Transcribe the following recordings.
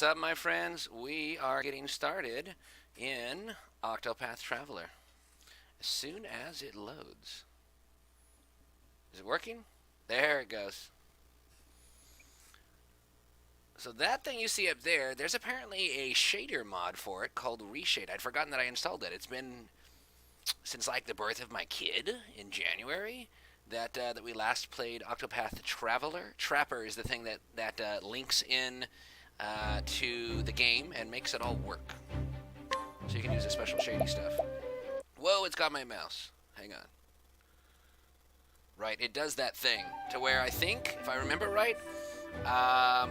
What's up, my friends? We are getting started in Octopath Traveler as soon as it loads. Is it working? There it goes. So that thing you see up there, there's apparently a shader mod for it called Reshade. I'd forgotten that I installed it. It's been since like the birth of my kid in January that we last played Octopath Traveler. Trapper is the thing that links in to the game and makes it all work. So you can use the special shady stuff. Whoa, it's got my mouse. Hang on. Right, it does that thing to where I think, if I remember right, can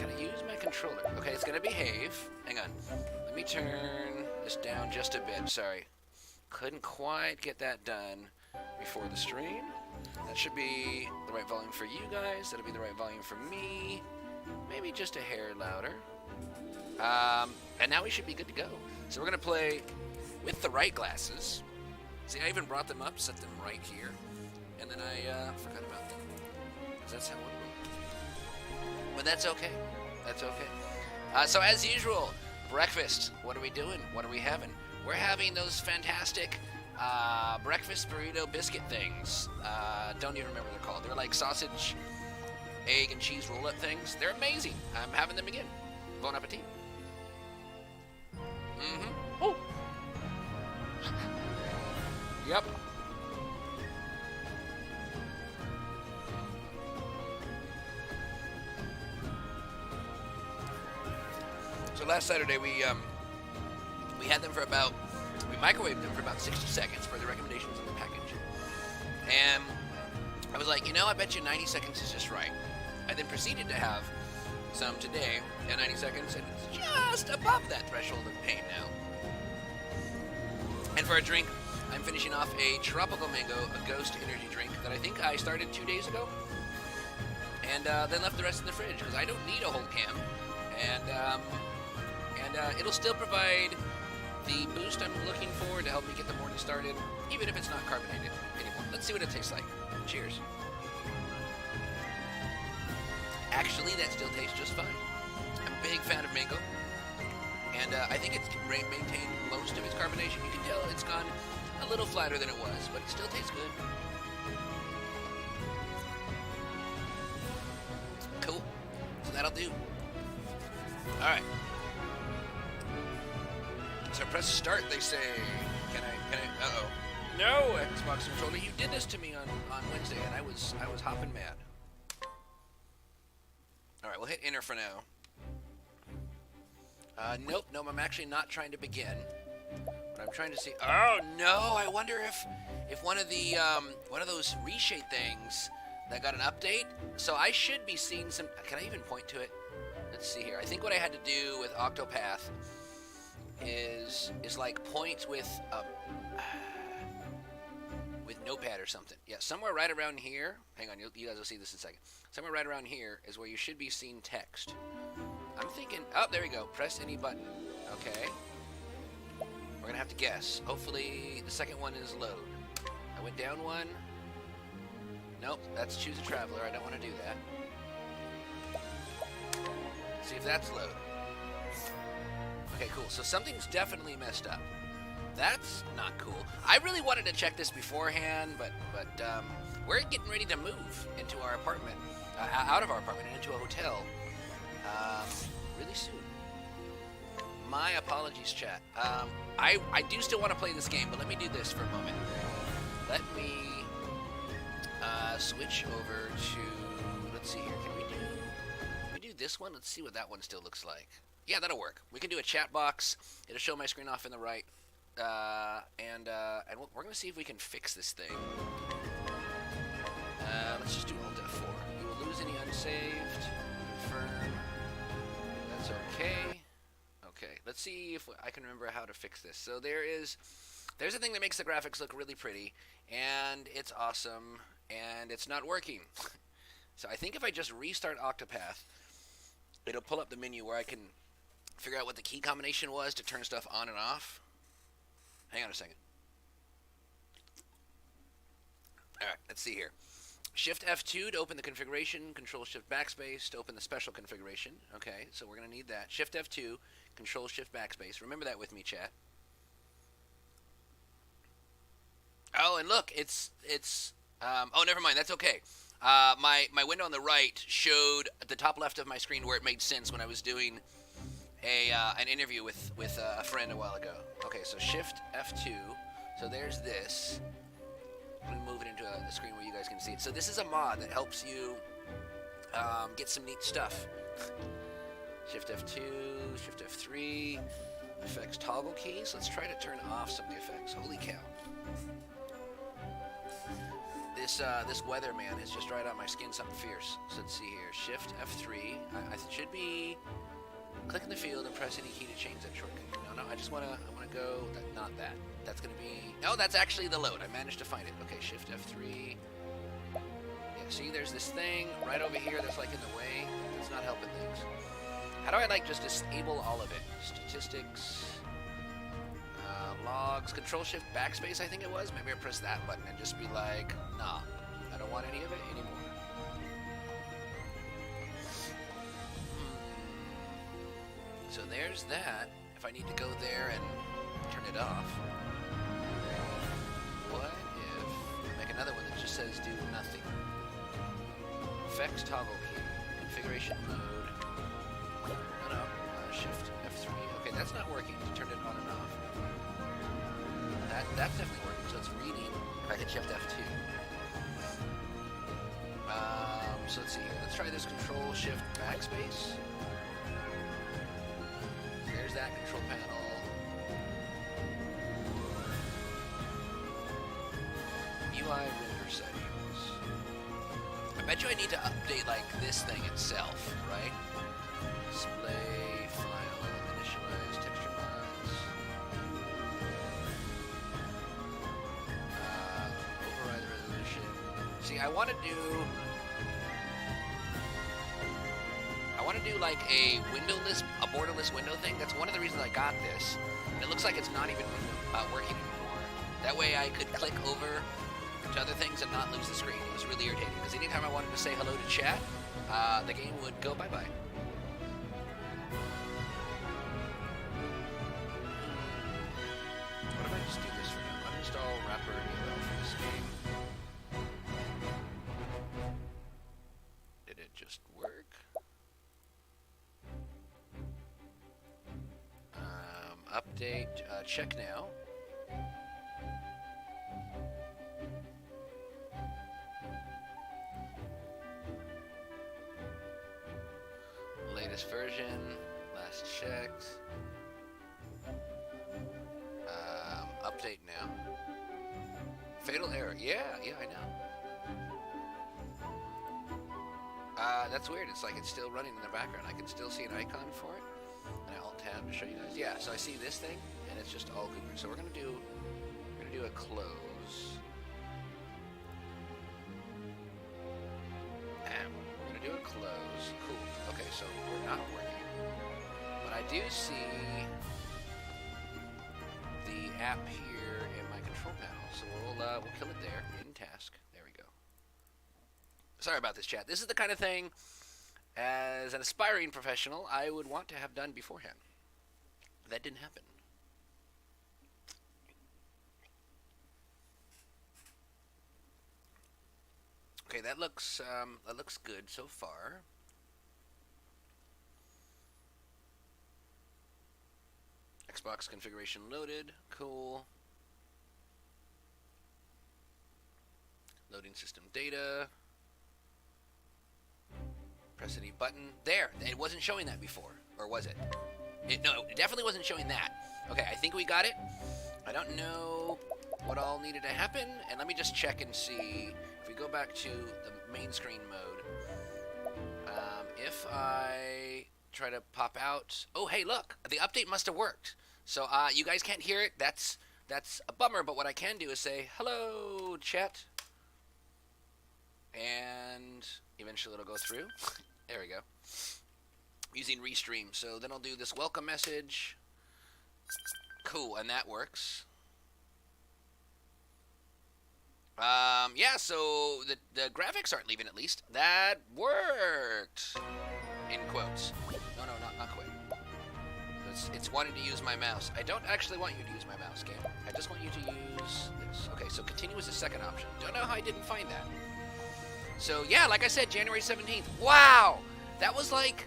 I use my controller? Okay, it's gonna behave. Hang on. Let me turn this down just a bit. Sorry. Couldn't quite get that done before the stream. That should be the right volume for you guys. That'll be the right volume for me. Maybe just a hair louder. And now we should be good to go. So we're going to play with the right glasses. See, I even brought them up, set them right here. And then I forgot about them. Because that's how it works. But that's okay. That's okay. So as usual, breakfast. What are we doing? What are we having? We're having those fantastic breakfast burrito biscuit things. Don't even remember what they're called. They're like sausage, egg, and cheese roll-up things. They're amazing. I'm having them again. Bon appetit. Mm-hmm. Oh. Yep. So last Saturday we had them for about, we microwaved them for about 60 seconds for the recommendations in the package. And I was like, I bet you 90 seconds is just right. I then proceeded to have some today at 90 seconds, and it's just above that threshold of pain now. And for a drink, I'm finishing off a Tropical Mango, a Ghost energy drink that I think I started 2 days ago, and then left the rest in the fridge because I don't need a whole can, and it'll still provide the boost I'm looking for to help me get the morning started, even if it's not carbonated anymore. Let's see what it tastes like. Cheers. Actually, that still tastes just fine. I'm a big fan of mango, and I think it's maintained most of its carbonation. You can tell it's gone a little flatter than it was, but it still tastes good. Cool. So that'll do. All right. So press start, they say. Can I, uh-oh. No, Xbox controller, you did this to me on Wednesday, and I was hopping mad. Alright, we'll hit enter for now. Nope, I'm actually not trying to begin. But I'm trying to see, oh no, I wonder if one of those reshade things that got an update, so I should be seeing some, can I even point to it? Let's see here. I think what I had to do with Octopath is like point with Notepad or something. Yeah, somewhere right around here. Hang on, you guys will see this in a second. Somewhere right around here is where you should be seeing text. I'm thinking, oh, there we go. Press any button. Okay. We're gonna have to guess. Hopefully the second one is load. I went down one. Nope, that's choose a traveler. I don't want to do that. See if that's load. Okay, cool. So something's definitely messed up. That's not cool. I really wanted to check this beforehand, but we're getting ready to move into our apartment, out of our apartment and into a hotel, really soon. My apologies, chat. I do still want to play this game, but let me do this for a moment. Let me switch over to, let's see here. Can we do this one? Let's see what that one still looks like. Yeah, that'll work. We can do a chat box. It'll show my screen off in the right. And we're going to see if we can fix this thing. Let's just do Alt F4. You will lose any unsaved. Confirm. That's okay. Okay, let's see if I can remember how to fix this. So there's a thing that makes the graphics look really pretty, and it's awesome, and it's not working. So I think if I just restart Octopath, it'll pull up the menu where I can figure out what the key combination was to turn stuff on and off. Hang on a second. Alright, let's see here. Shift F2 to open the configuration, Control Shift Backspace to open the special configuration. Okay, so we're going to need that. Shift F2, Control Shift Backspace. Remember that with me, chat. Oh, and look, oh, never mind. That's okay. My window on the right showed at the top left of my screen where it made sense when I was doing an interview with a friend a while ago. Okay, so Shift F2. So there's this. I'm going to move it into the screen where you guys can see it. So this is a mod that helps you get some neat stuff. Shift F2, Shift F3, effects toggle keys. Let's try to turn off some of the effects. Holy cow. This weather, man, is just right on my skin, something fierce. So let's see here. Shift F3. I should be clicking the field and press any key to change that shortcut. No, I just want to go, not that. That's going to be, no, that's actually the load. I managed to find it. Okay, Shift F3. Yeah, see, there's this thing right over here that's like in the way. It's not helping things. How do I like just disable all of it? Statistics, logs, Control Shift Backspace, I think it was. Maybe I press that button and just be like, nah, I don't want any of it anymore. So there's that. If I need to go there and turn it off. What if I make another one that just says do nothing? Effects toggle key. Configuration mode. No. Shift F3. Okay, that's not working to turn it on and off. That's definitely working, so it's reading. I can Shift F2. So let's see here. Let's try this Control Shift Backspace. There's that control panel. UI render settings. I bet you I need to update like this thing itself, right? Display, file, initialize, texture mods. Override the resolution. See, I want to do like a windowless, a borderless window thing. That's one of the reasons I got this. And it looks like it's not even working anymore. That way I could click over to other things and not lose the screen. It was really irritating because anytime I wanted to say hello to chat, the game would go bye-bye. What if I just do this for now? Uninstall wrapper UL for this game. Did it just work? Update, check now. Latest version, last checked. Update now. Fatal error, yeah, I know. That's weird, it's like it's still running in the background. I can still see an icon for it. And I Alt-Tab to show you guys. Yeah, so I see this thing, and it's just all Cooper. So we're gonna do a close. And we're gonna do a close. Cool. Okay, so we're not working, but I do see the app here in my control panel. So we'll kill it there in task. There we go. Sorry about this, chat. This is the kind of thing, as an aspiring professional, I would want to have done beforehand. That didn't happen. Okay, that looks good so far. Xbox configuration loaded. Cool. Loading system data. Press any button. There! It wasn't showing that before. Or was it? No, it definitely wasn't showing that. Okay, I think we got it. I don't know what all needed to happen. And let me just check and see. If we go back to the main screen mode. If I try to pop out... Oh, hey, look! The update must have worked. So, you guys can't hear it. That's a bummer. But what I can do is say, hello, chat. And eventually it'll go through. There we go. Using Restream. So then I'll do this welcome message. Cool, and that works. Yeah, so the graphics aren't leaving at least. That worked! In quotes. No, not quite. It's wanting to use my mouse. I don't actually want you to use my mouse, game. I just want you to use this. Okay, so continue is the second option. Don't know how I didn't find that. So, yeah, like I said, January 17th. Wow! That was like...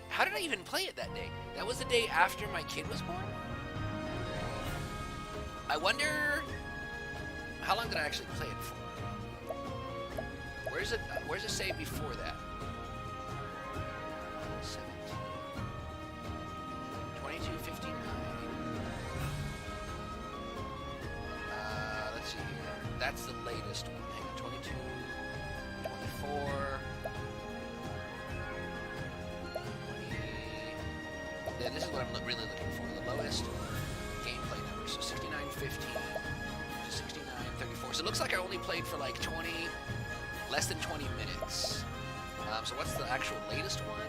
How did I even play it that day? That was the day after my kid was born? I wonder... How long did I actually play it for? Where's it say before that? 17. 22:59. Let's see here. That's the latest one. Hang on, 22, 24. 20. Yeah, this is what I'm really looking for. The lowest gameplay number. So 69:15 to 69:34. So it looks like I only played for like less than 20 minutes. So what's the actual latest one?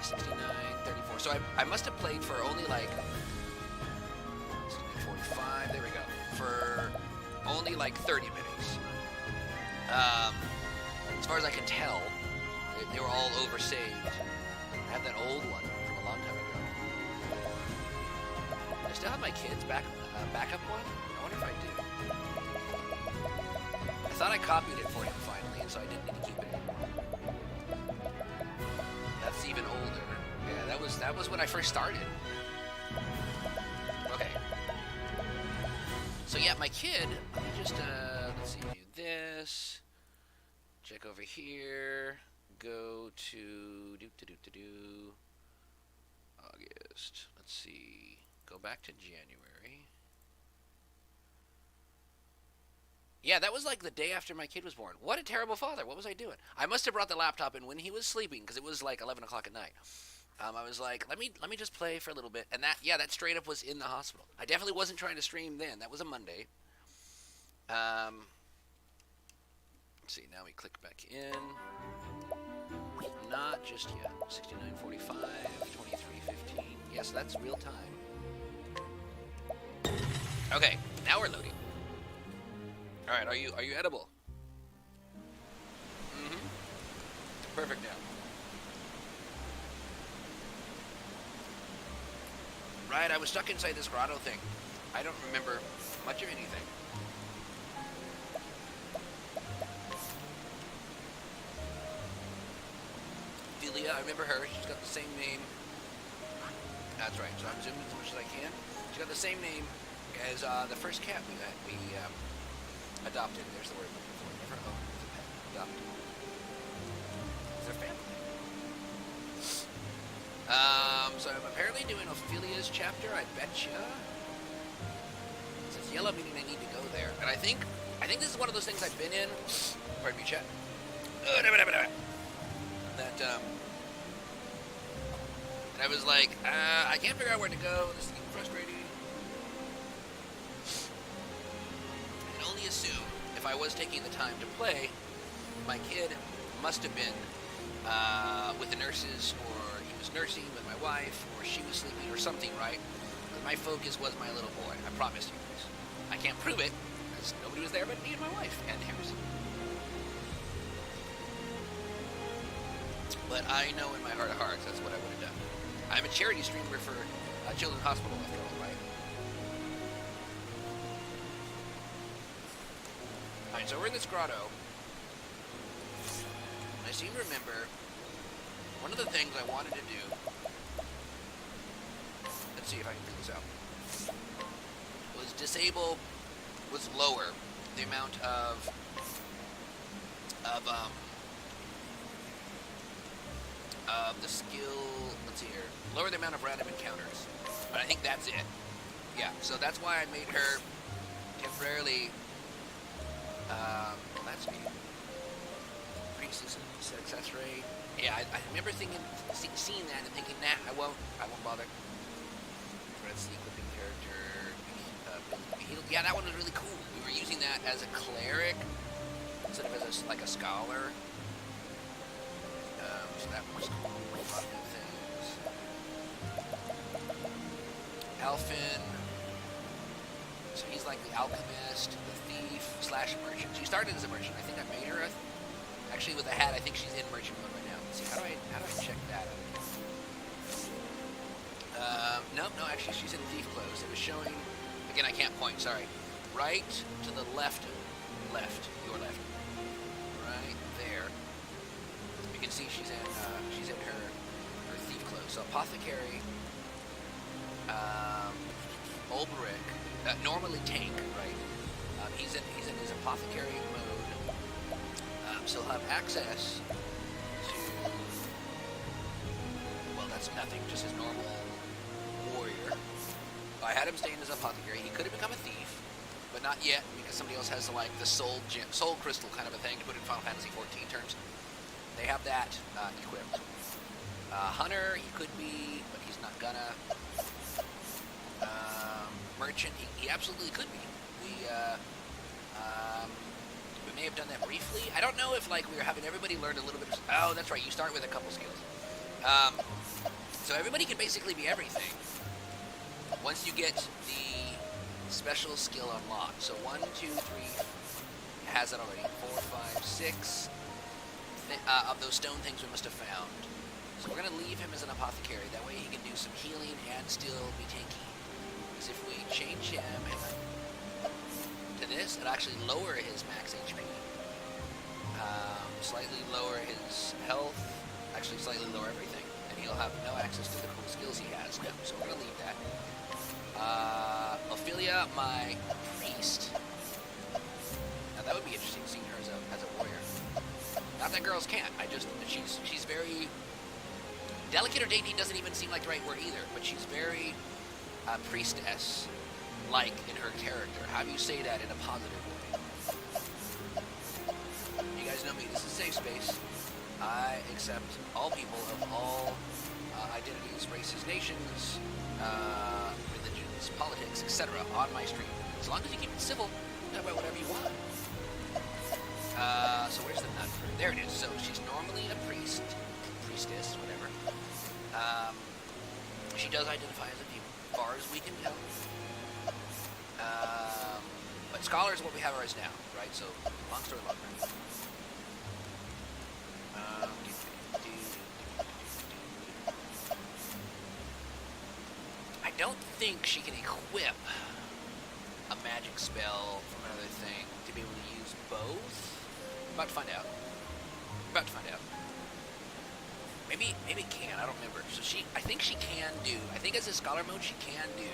69:34. So I must have played for only like 69:45. There we go. For only like 30 minutes. As far as I can tell, they were all oversaved. I have that old one from a long time ago. I still have my kids' backup one. I wonder if I do. I thought I copied it for him finally, and so I didn't need to keep it anymore. That's even older. Yeah, that was when I first started. Okay. So yeah, my kid. Let me just let's see. Do this. Check over here. Go to August. Let's see. Go back to January. Yeah, that was like the day after my kid was born. What a terrible father. What was I doing? I must have brought the laptop in when he was sleeping because it was like 11 o'clock at night. I was like, let me just play for a little bit. And that straight up was in the hospital. I definitely wasn't trying to stream then. That was a Monday. Let's see, now we click back in. Not just yet. 69:45, 23:15. Yes, that's real time. Okay, now we're loading. All right, are you edible? Mm-hmm. Perfect now. Right, I was stuck inside this grotto thing. I don't remember much of anything. Philia, I remember her. She's got the same name. That's right, so I'm zooming as much as I can. She's got the same name as the first cat we adopted. There's the word I'm looking for. Never owned as a pet. Adopted. It's their family. So I'm apparently doing Ophelia's chapter, I betcha. It says yellow, meaning I need to go there. And I think this is one of those things I've been in. Pardon me, chat. That, and I was like, I can't figure out where to go. This is getting frustrating. I can only assume if I was taking the time to play, my kid must have been with the nurses, or he was nursing with my wife, or she was sleeping, or something, right? But my focus was my little boy. I promise you guys. I can't prove it, because nobody was there but me and my wife, and Harrison. But I know in my heart of hearts that's what I would have done. I'm a charity streamer for Children's Hospital, after all, right? Alright, so we're in this grotto. I seem to remember one of the things I wanted to do. Let's see if I can figure this out. Was lower the amount of the skill. Let's see here. Lower the amount of random encounters. But I think that's it. Yeah. So that's why I made her temporarily. Well, that's me. Increases success rate. Yeah, I remember seeing that and thinking, nah, I won't bother. Let's see, equipping character. Yeah, that one was really cool. We were using that as a cleric instead of as like a scholar. So that was cool. A lot of new things. Alphin. So he's like the alchemist, the thief / merchant. She started as a merchant. I think I made her actually with a hat. I think she's in merchant mode right now. Let's see, how do I check that out? No, actually she's in thief clothes. It was showing, again, I can't point, sorry. Right to the left, your left, right there. You can see she's in her thief clothes. So apothecary, Ulbrich, normally tank, right? He's in his apothecary mode, so he'll have access to, well, that's nothing, just his normal warrior. I had him stay in his apothecary. He could have become a thief, but not yet, because somebody else has like the soul crystal kind of a thing, to put in Final Fantasy 14 terms. They have that equipped. Hunter, he could be, but he's not gonna. Merchant, he absolutely could be. We may have done that briefly. I don't know if like we were having everybody learn a little bit of, oh, that's right, you start with a couple skills. So everybody can basically be everything once you get the special skill unlocked. So 1, 2, 3 has it already. 4, 5, 6 of those stone things we must have found. So we're going to leave him as an apothecary. That way he can do some healing and still be tanky. Because if we change him to this, it'll actually lower his max HP. Slightly lower his health. Actually slightly lower everything. And he'll have no access to the cool skills he has now. So we're going to leave that. Ophelia, my priest. Now that would be interesting, seeing her as a warrior. Not that girls can't. She's very delicate, or dainty doesn't even seem like the right word either. But she's very priestess-like in her character. How do you say that in a positive way? You guys know me. This is safe space. I accept all people of all identities, races, nations, religions, politics, etc. on my stream. As long as you keep it civil, talk about whatever you want. So where's the nun? There it is. So she's normally a priestess, whatever. She does identify as a demon, as far as we can tell. But scholar is what we have her as now, right? So long story long. I don't think she can equip a magic spell from another thing to be able to use both. About to find out. Maybe can. I don't remember. So I think she can do. I think as a scholar mode, she can do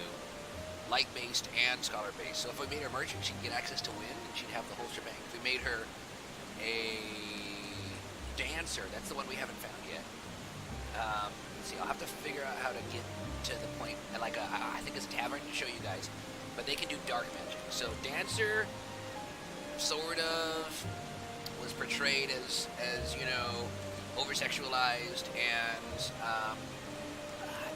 light-based and scholar-based. So if we made her merchant, she'd get access to wind, and she'd have the whole shebang. If we made her a dancer, that's the one we haven't found yet. Let's see. I'll have to figure out how to get to the point. Like I think it's a tavern to show you guys. But they can do dark magic. So dancer, sort of, was portrayed as you know, over-sexualized and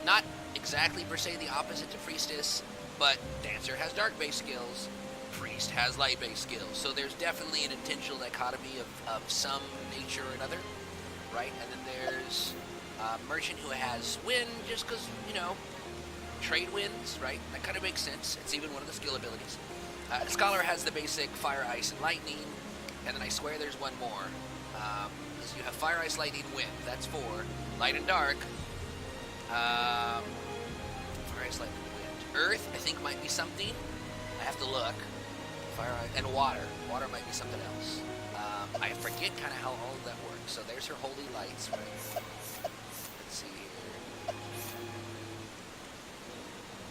not exactly per se the opposite to priestess, but dancer has dark-based skills, priest has light-based skills. So there's definitely an intentional dichotomy of some nature or another, right? And then there's merchant who has wind just because, you know, trade winds, right? That kind of makes sense. It's even one of the skill abilities. Scholar has the basic fire, ice, and lightning, and then I swear there's one more. You have fire, ice, lightning, wind. That's 4. Light and dark. Fire, ice, lightning, wind. Earth, I think, might be something. I have to look. Fire, ice, and water. Water might be something else. I forget kind of how all of that works. So there's her holy lights, right? Let's see here.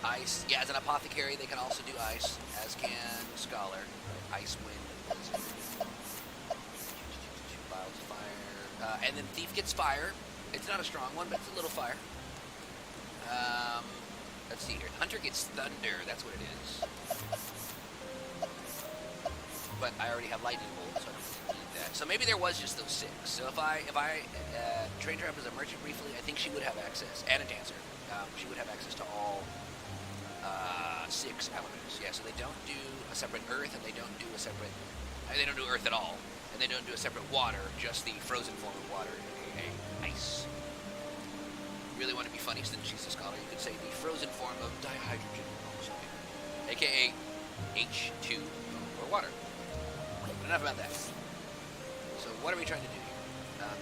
Ice. Yeah, as an apothecary, they can also do ice, as can scholar. Right? Ice, wind, blizzard. Clouds, fire. And then thief gets fire. It's not a strong one, but it's a little fire. Let's see here. Hunter gets thunder. That's what it is. But I already have lightning bolt, so I don't need that. So maybe there was just those 6. So if I trained her up as a merchant briefly, I think she would have access, and a dancer. She would have access to all 6 elements. Yeah, so they don't do a separate earth, and they don't do a separate... they don't do earth at all. And they don't do a separate water, just the frozen form of water, aka ice. Really want to be funny, since she's a scholar, you could say the frozen form of dihydrogen, aka H2 or water. But enough about that. So what are we trying to do here?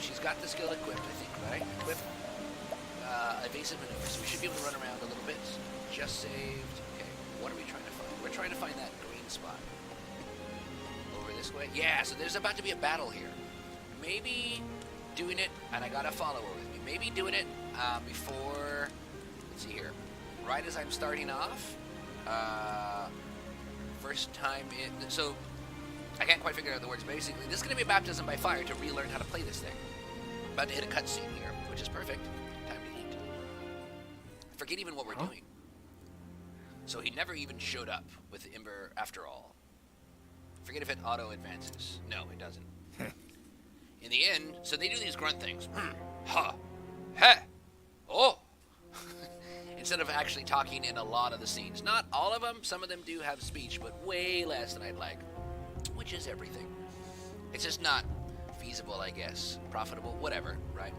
She's got the skill equipped, I think, right? Equip evasive maneuver. So we should be able to run around a little bit. Just saved. Okay, what are we trying to find? We're trying to find that green spot. Over this way? Yeah, so there's about to be a battle here. Maybe doing it, and I got a follower with me. Maybe doing it before, let's see here, right as I'm starting off. First time in, so I can't quite figure out the words. Basically, this is going to be a baptism by fire to relearn how to play this thing. About to hit a cutscene here, which is perfect. Time to eat. Forget even what we're doing. So he never even showed up with the Ember after all. Forget if it auto advances. No, it doesn't. In the end, so they do these grunt things. Ha. Heh. Oh. Instead of actually talking in a lot of the scenes. Not all of them. Some of them do have speech, but way less than I'd like. Which is everything. It's just not feasible, I guess. Profitable, whatever, right?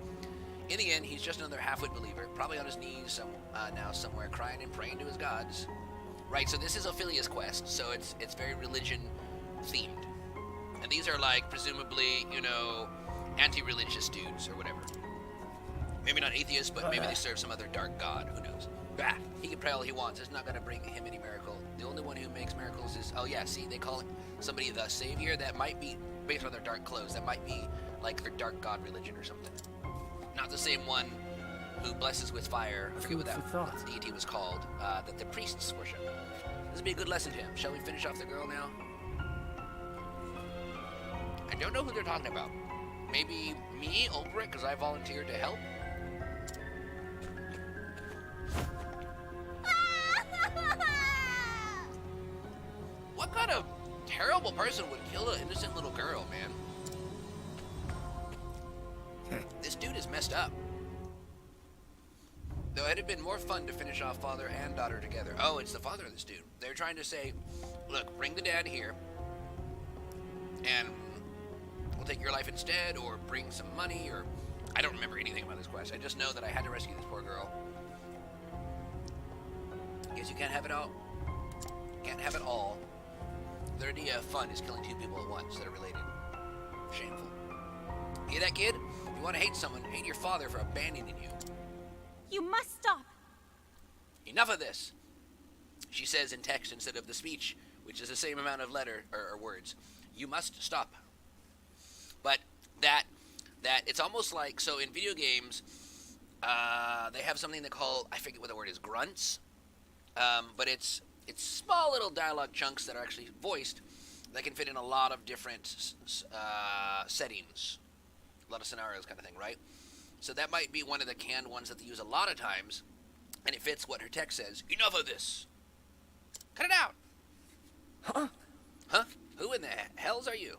In the end, he's just another half-wit believer, probably on his knees now somewhere, crying and praying to his gods. Right, so this is Ophelia's quest, so it's very religion-themed. And these are, like, presumably, you know, anti-religious dudes or whatever. Maybe not atheists, but maybe they serve some other dark god, who knows. Bah, he can pray all he wants, it's not going to bring him any miracle. The only one who makes miracles is, oh yeah, see, they call it somebody the savior. That might be, based on their dark clothes, that might be like their dark god religion or something. Not the same one who blesses with fire, I forget what that deity was called, that the priests worship. This would be a good lesson to him. Shall we finish off the girl now? I don't know who they're talking about. Maybe me, Ulbrich, because I volunteered to help? What kind of terrible person would kill an innocent little girl, man? This dude is messed up. Though it'd have been more fun to finish off father and daughter together. Oh, it's the father of this dude. They're trying to say, look, bring the dad here, and we'll take your life instead, or bring some money, or... I don't remember anything about this quest. I just know that I had to rescue this poor girl. Guess you can't have it all. Can't have it all. The idea of fun is killing two people at once that are related. Shameful. Hear that, kid? If you want to hate someone, hate your father for abandoning you. You must stop. Enough of this, she says in text instead of the speech, which is the same amount of letter or words. You must stop. But that it's almost like, so in video games, they have something they call, I forget what the word is, grunts. But it's small little dialogue chunks that are actually voiced that can fit in a lot of different settings, a lot of scenarios kind of thing, right? So that might be one of the canned ones that they use a lot of times, and it fits what her text says. Enough of this. Cut it out. Huh? Huh? Who in the hells are you?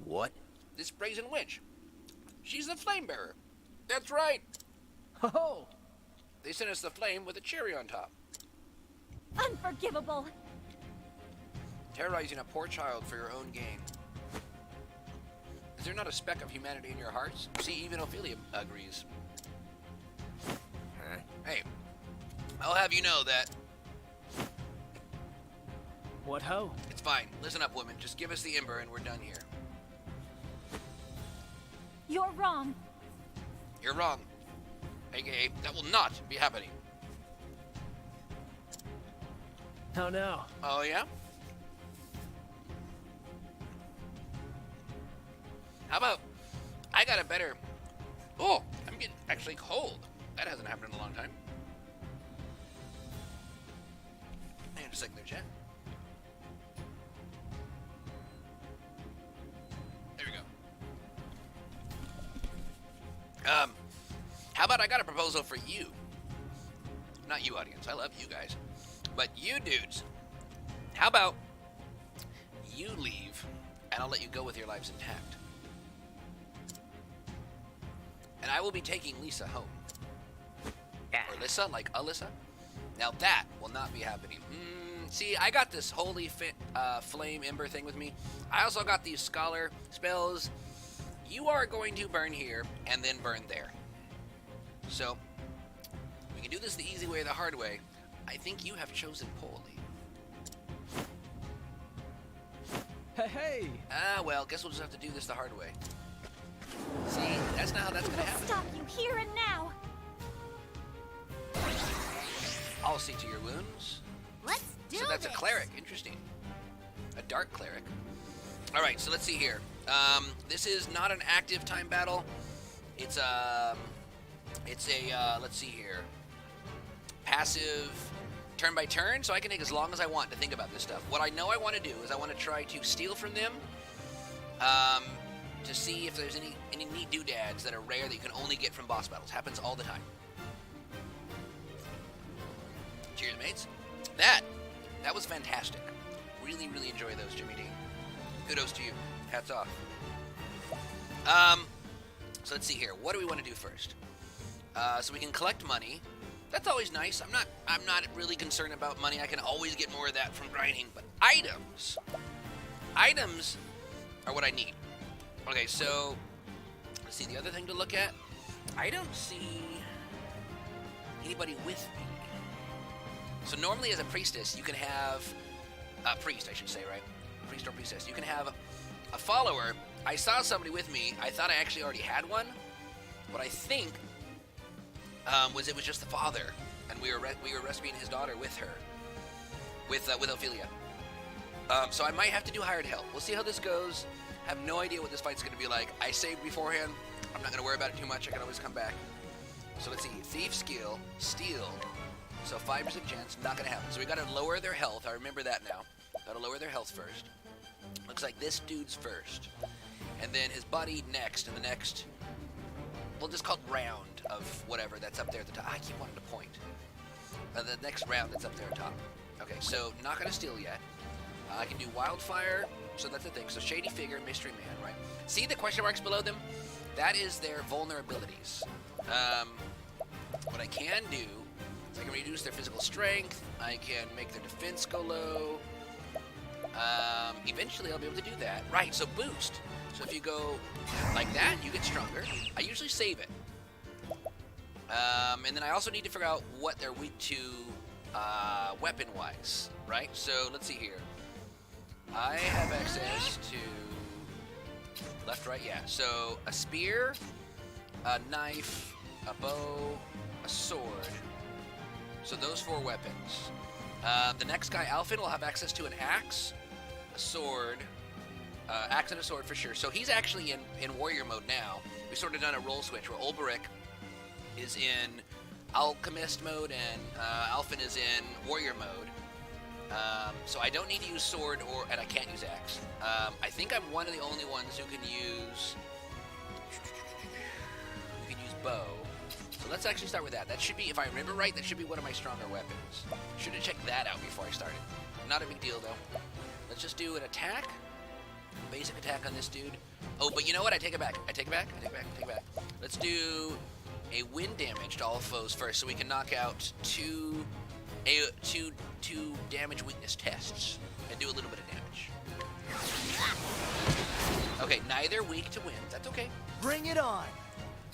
What? This brazen witch. She's the flame bearer. That's right. Oh! They sent us the flame with a cherry on top. Unforgivable. Terrorizing a poor child for your own gain. Is there not a speck of humanity in your hearts? See, even Ophelia agrees. Huh? Hey, I'll have you know that... What ho? It's fine. Listen up, woman. Just give us the ember and we're done here. You're wrong. You're wrong. AKA, that will not be happening. How now? Oh, yeah? How about, I got a better... Oh, I'm getting actually cold. That hasn't happened in a long time. Hang on a second there, chat. There we go. How about I got a proposal for you? Not you, audience. I love you guys. But you dudes, how about you leave, and I'll let you go with your lives intact. And I will be taking Lisa home. Or Lissa, like Alyssa. Now that will not be happening. See, I got this holy flame ember thing with me. I also got these scholar spells. You are going to burn here and then burn there. So, We can do this the easy way or the hard way. I think you have chosen poorly. Hey! Ah, well, guess we'll just have to do this the hard way. See, that's not how that's gonna I'll happen. stop you here and now. I'll see to your wounds. Let's do So that's a cleric. Interesting. A dark cleric. All right, so let's see here. This is not an active time battle. It's a let's see here. Passive turn by turn, so I can take as long as I want to think about this stuff. What I know I want to do is I want to try to steal from them to see if there's any neat doodads that are rare that you can only get from boss battles. Happens all the time. Cheers, mates. That was fantastic. Really, really enjoy those, Jimmy D. Kudos to you. Hats off. So let's see here. What do we want to do first? So we can collect money. That's always nice. I'm not really concerned about money. I can always get more of that from grinding. But items are what I need. Okay, so let's see. The other thing to look at. I don't see anybody with me. So normally as a priestess, you can have a priest, I should say, right? Priest or priestess. You can have a follower. I saw somebody with me. I thought I actually already had one. What I think it was just the father, and we were rescuing his daughter with her, with Ophelia. So I might have to do hired help. We'll see how this goes. Have no idea what this fight's going to be like. I saved beforehand. I'm not going to worry about it too much. I can always come back. So let's see. Thief skill, steal. So 5% chance, not going to happen. So we got to lower their health. I remember that now. Got to lower their health first. Looks like this dude's first, and then his buddy next, and the next. We'll just call it round of whatever that's up there at the top. I keep wanting to point. The next round that's up there at top. Okay, so not gonna steal yet. I can do wildfire, so that's the thing. So shady figure, mystery man, right? See the question marks below them? That is their vulnerabilities. What I can do is I can reduce their physical strength. I can make their defense go low. Eventually I'll be able to do that. Right, so boost. So if you go like that, you get stronger. I usually save it. And then I also need to figure out what they're weak to weapon-wise, right? So let's see here. I have access to left, right, yeah. So a spear, a knife, a bow, a sword. So those 4 weapons. The next guy, Alphin, will have access to an axe, a sword, axe and a sword for sure. So he's actually in warrior mode now. We sort of done a role switch where Ulberich is in alchemist mode and Alphin is in warrior mode. So I don't need to use sword and I can't use axe. I think I'm one of the only ones who can use bow. So let's actually start with that. That should be, if I remember right, that should be one of my stronger weapons. Should have checked that out before I started. Not a big deal though. Let's just do an attack. Basic attack on this dude. Oh, but you know what? I take it back. I take it back. Let's do a wind damage to all foes first, so we can knock out two damage weakness tests and do a little bit of damage. Okay, neither weak to wind. That's okay. Bring it on!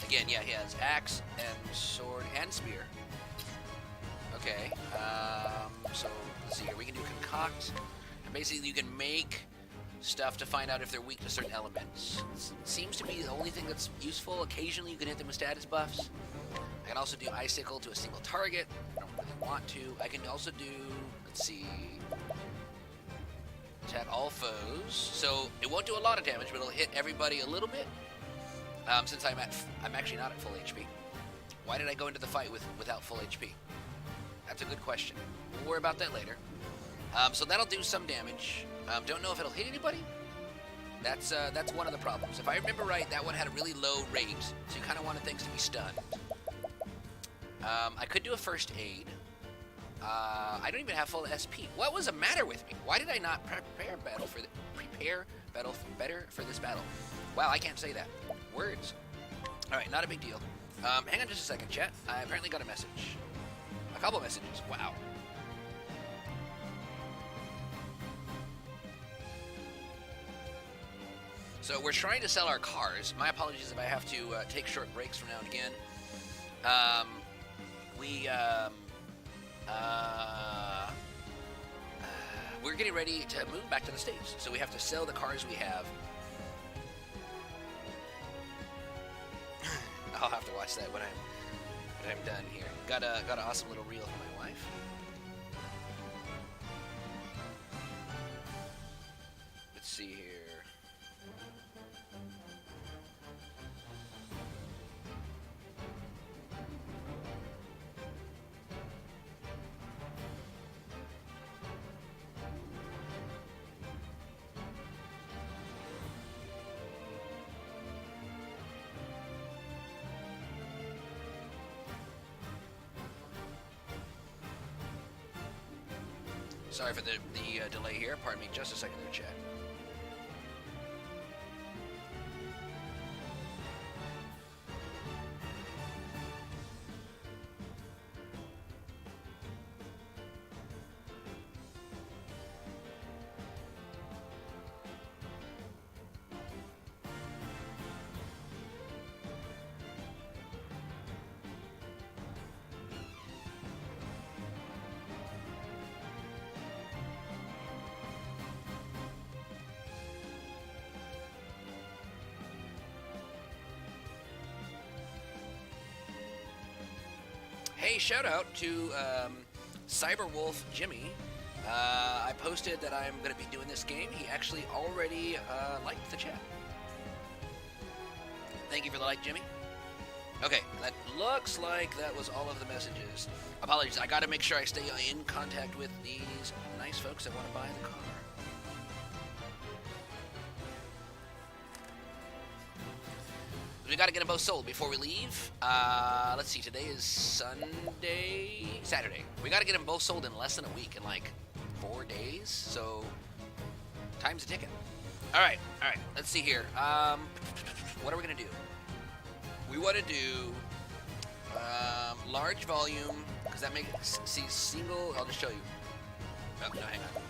Again, yeah, he has axe and sword and spear. Okay, so let's see here. We can do concoct. And basically, you can make stuff to find out if they're weak to certain elements. It seems to be the only thing that's useful. Occasionally, you can hit them with status buffs. I can also do icicle to a single target. I don't really want to. I can also do, let's see, attack all foes. So it won't do a lot of damage, but it'll hit everybody a little bit. Since I'm actually not at full HP. Why did I go into the fight without full HP? That's a good question. We'll worry about that later. So that'll do some damage. Don't know if it'll hit anybody. That's one of the problems. If I remember right, that one had a really low rate, so you kind of wanted things to be stunned. I could do a first aid. I don't even have full SP. What was the matter with me? Why did I not prepare better for this battle? Wow, I can't say that. Words. All right, not a big deal. Hang on just a second, chat. I apparently got a message. A couple messages. Wow. So we're trying to sell our cars. My apologies if I have to take short breaks from now and again. we're getting ready to move back to the States, so we have to sell the cars we have. I'll have to watch that when I'm done here. Got an awesome little reel for my wife. Let's see here. Sorry for the delay here. Pardon me just a second there, chat. Hey, shout out to Cyberwolf Jimmy. I posted that I'm going to be doing this game. He actually already liked the chat. Thank you for the like, Jimmy. Okay, that looks like that was all of the messages. Apologies, I got to make sure I stay in contact with these nice folks that want to buy the car. We got to get them both sold before we leave. Let's see, today is Saturday. We got to get them both sold in less than a week, in like 4 days. So, time's a ticking. All right. Let's see here. What are we gonna do? We want to do large volume because that makes single. I'll just show you. Oh no, hang on.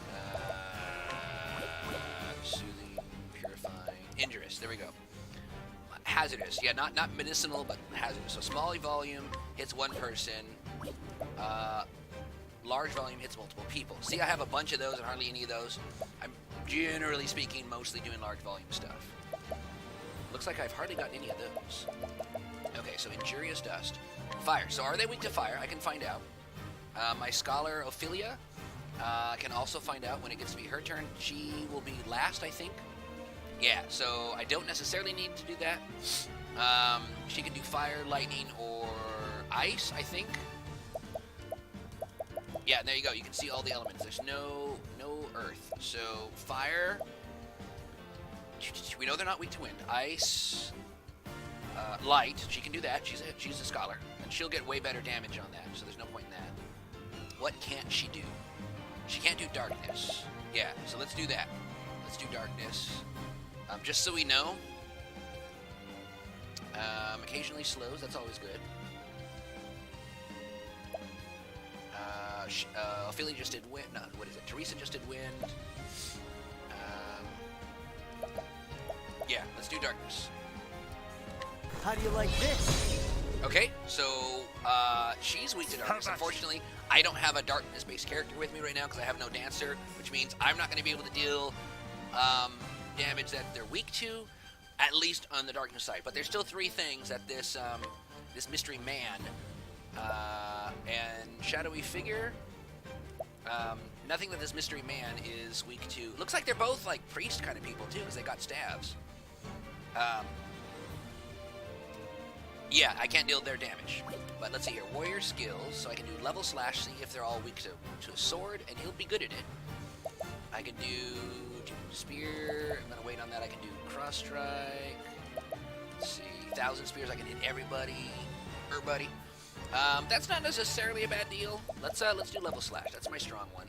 Soothing, purifying, injurious. There we go. Hazardous, yeah, not medicinal, but hazardous. So small volume hits one person, large volume hits multiple people. See, I have a bunch of those and hardly any of those. I'm generally speaking mostly doing large volume stuff. Looks like I've hardly gotten any of those. Okay, so injurious dust. Fire, so are they weak to fire? I can find out. My scholar Ophelia can also find out when it gets to be her turn. She will be last, I think. Yeah, so I don't necessarily need to do that. She can do fire, lightning, or ice, I think. Yeah, there you go. You can see all the elements. There's no earth. So fire. We know they're not weak to wind. Ice, light. She can do that. She's a scholar, and she'll get way better damage on that. So there's no point in that. What can't she do? She can't do darkness. Yeah, so let's do that. Let's do darkness. Just so we know, occasionally slows, that's always good. Ophelia just did wind, no, what is it? Teresa just did wind. Yeah, let's do darkness. How do you like this? Okay, so she's weak to darkness. Unfortunately, I don't have a darkness-based character with me right now because I have no dancer, which means I'm not going to be able to deal damage that they're weak to, at least on the darkness side. But there's still three things that this this mystery man and shadowy figure, nothing that this mystery man is weak to. Looks like they're both like priest kind of people too, because they got staves. Yeah, I can't deal their damage. But let's see here, warrior skills. So I can do level slash, see if they're all weak to a sword, and he'll be good at it. I can do spear. I'm gonna wait on that. I can do cross strike. Let's see, 1,000 spears. I can hit everybody. That's not necessarily a bad deal. Let's do level slash. That's my strong one.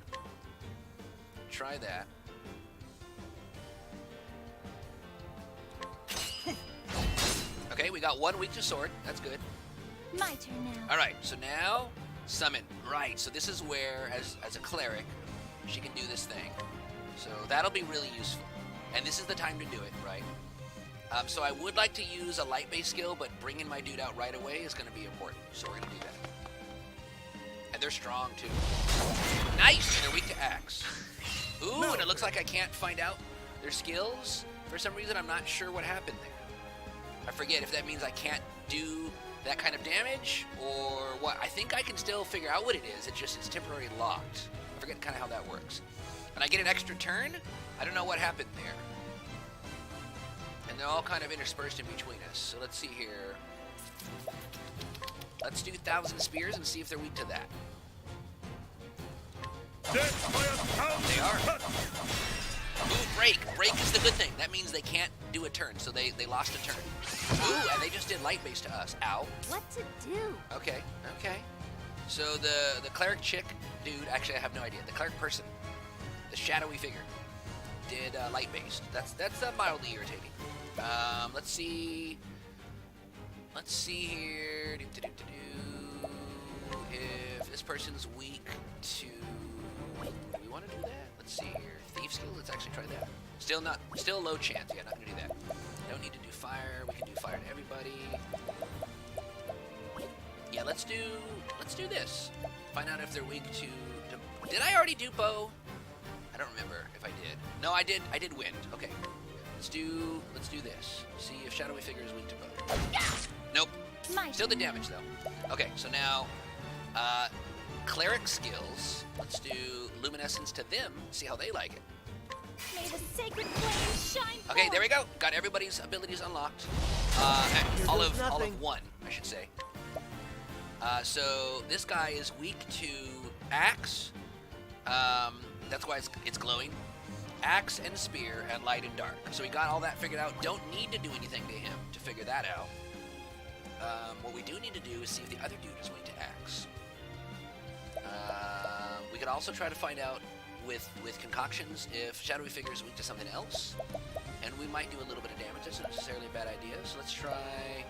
Try that. Okay, we got one weak to sword. That's good. My turn now. All right, so now summon. Right. So this is where, as a cleric, she can do this thing. So that'll be really useful. And this is the time to do it, right? So I would like to use a light-based skill, but bringing my dude out right away is going to be important. So we're going to do that. And they're strong, too. Nice! They're weak to axe. Ooh, and it looks like I can't find out their skills. For some reason, I'm not sure what happened there. I forget if that means I can't do that kind of damage or what. I think I can still figure out what it is. It's temporarily locked. I forget kind of how that works. And I get an extra turn? I don't know what happened there. And they're all kind of interspersed in between us. So let's see here. Let's do 1,000 spears and see if they're weak to that. They are. Ooh, break. Break is the good thing. That means they can't do a turn, so they lost a turn. Ooh, and they just did light base to us. Ow. What to do? Okay, okay. So the cleric chick, dude, actually I have no idea. The cleric person, the shadowy figure, did light based. That's mildly irritating. Let's see. Let's see here. If this person's weak to, do we want to do that? Let's see here. Thief skill. Let's actually try that. Still low chance. Yeah, not gonna do that. Don't need to do fire. We can do fire to everybody. Yeah, let's do this. Find out if they're weak to. Did I already do bow? I don't remember if I did. No, I did. I did wind. Okay. Let's do this. See if shadowy figure is weak to bow. Nope. Still the damage though. Okay, so now cleric skills. Let's do luminescence to them. See how they like it. May the sacred flame shine. Okay, there we go. Got everybody's abilities unlocked. All of one, I should say. So this guy is weak to axe. That's why it's glowing. Axe and spear and light and dark. So we got all that figured out. Don't need to do anything to him to figure that out. What we do need to do is see if the other dude is weak to axe. We could also try to find out with concoctions if shadowy figure is weak to something else. And we might do a little bit of damage. That's not necessarily a bad idea. So let's try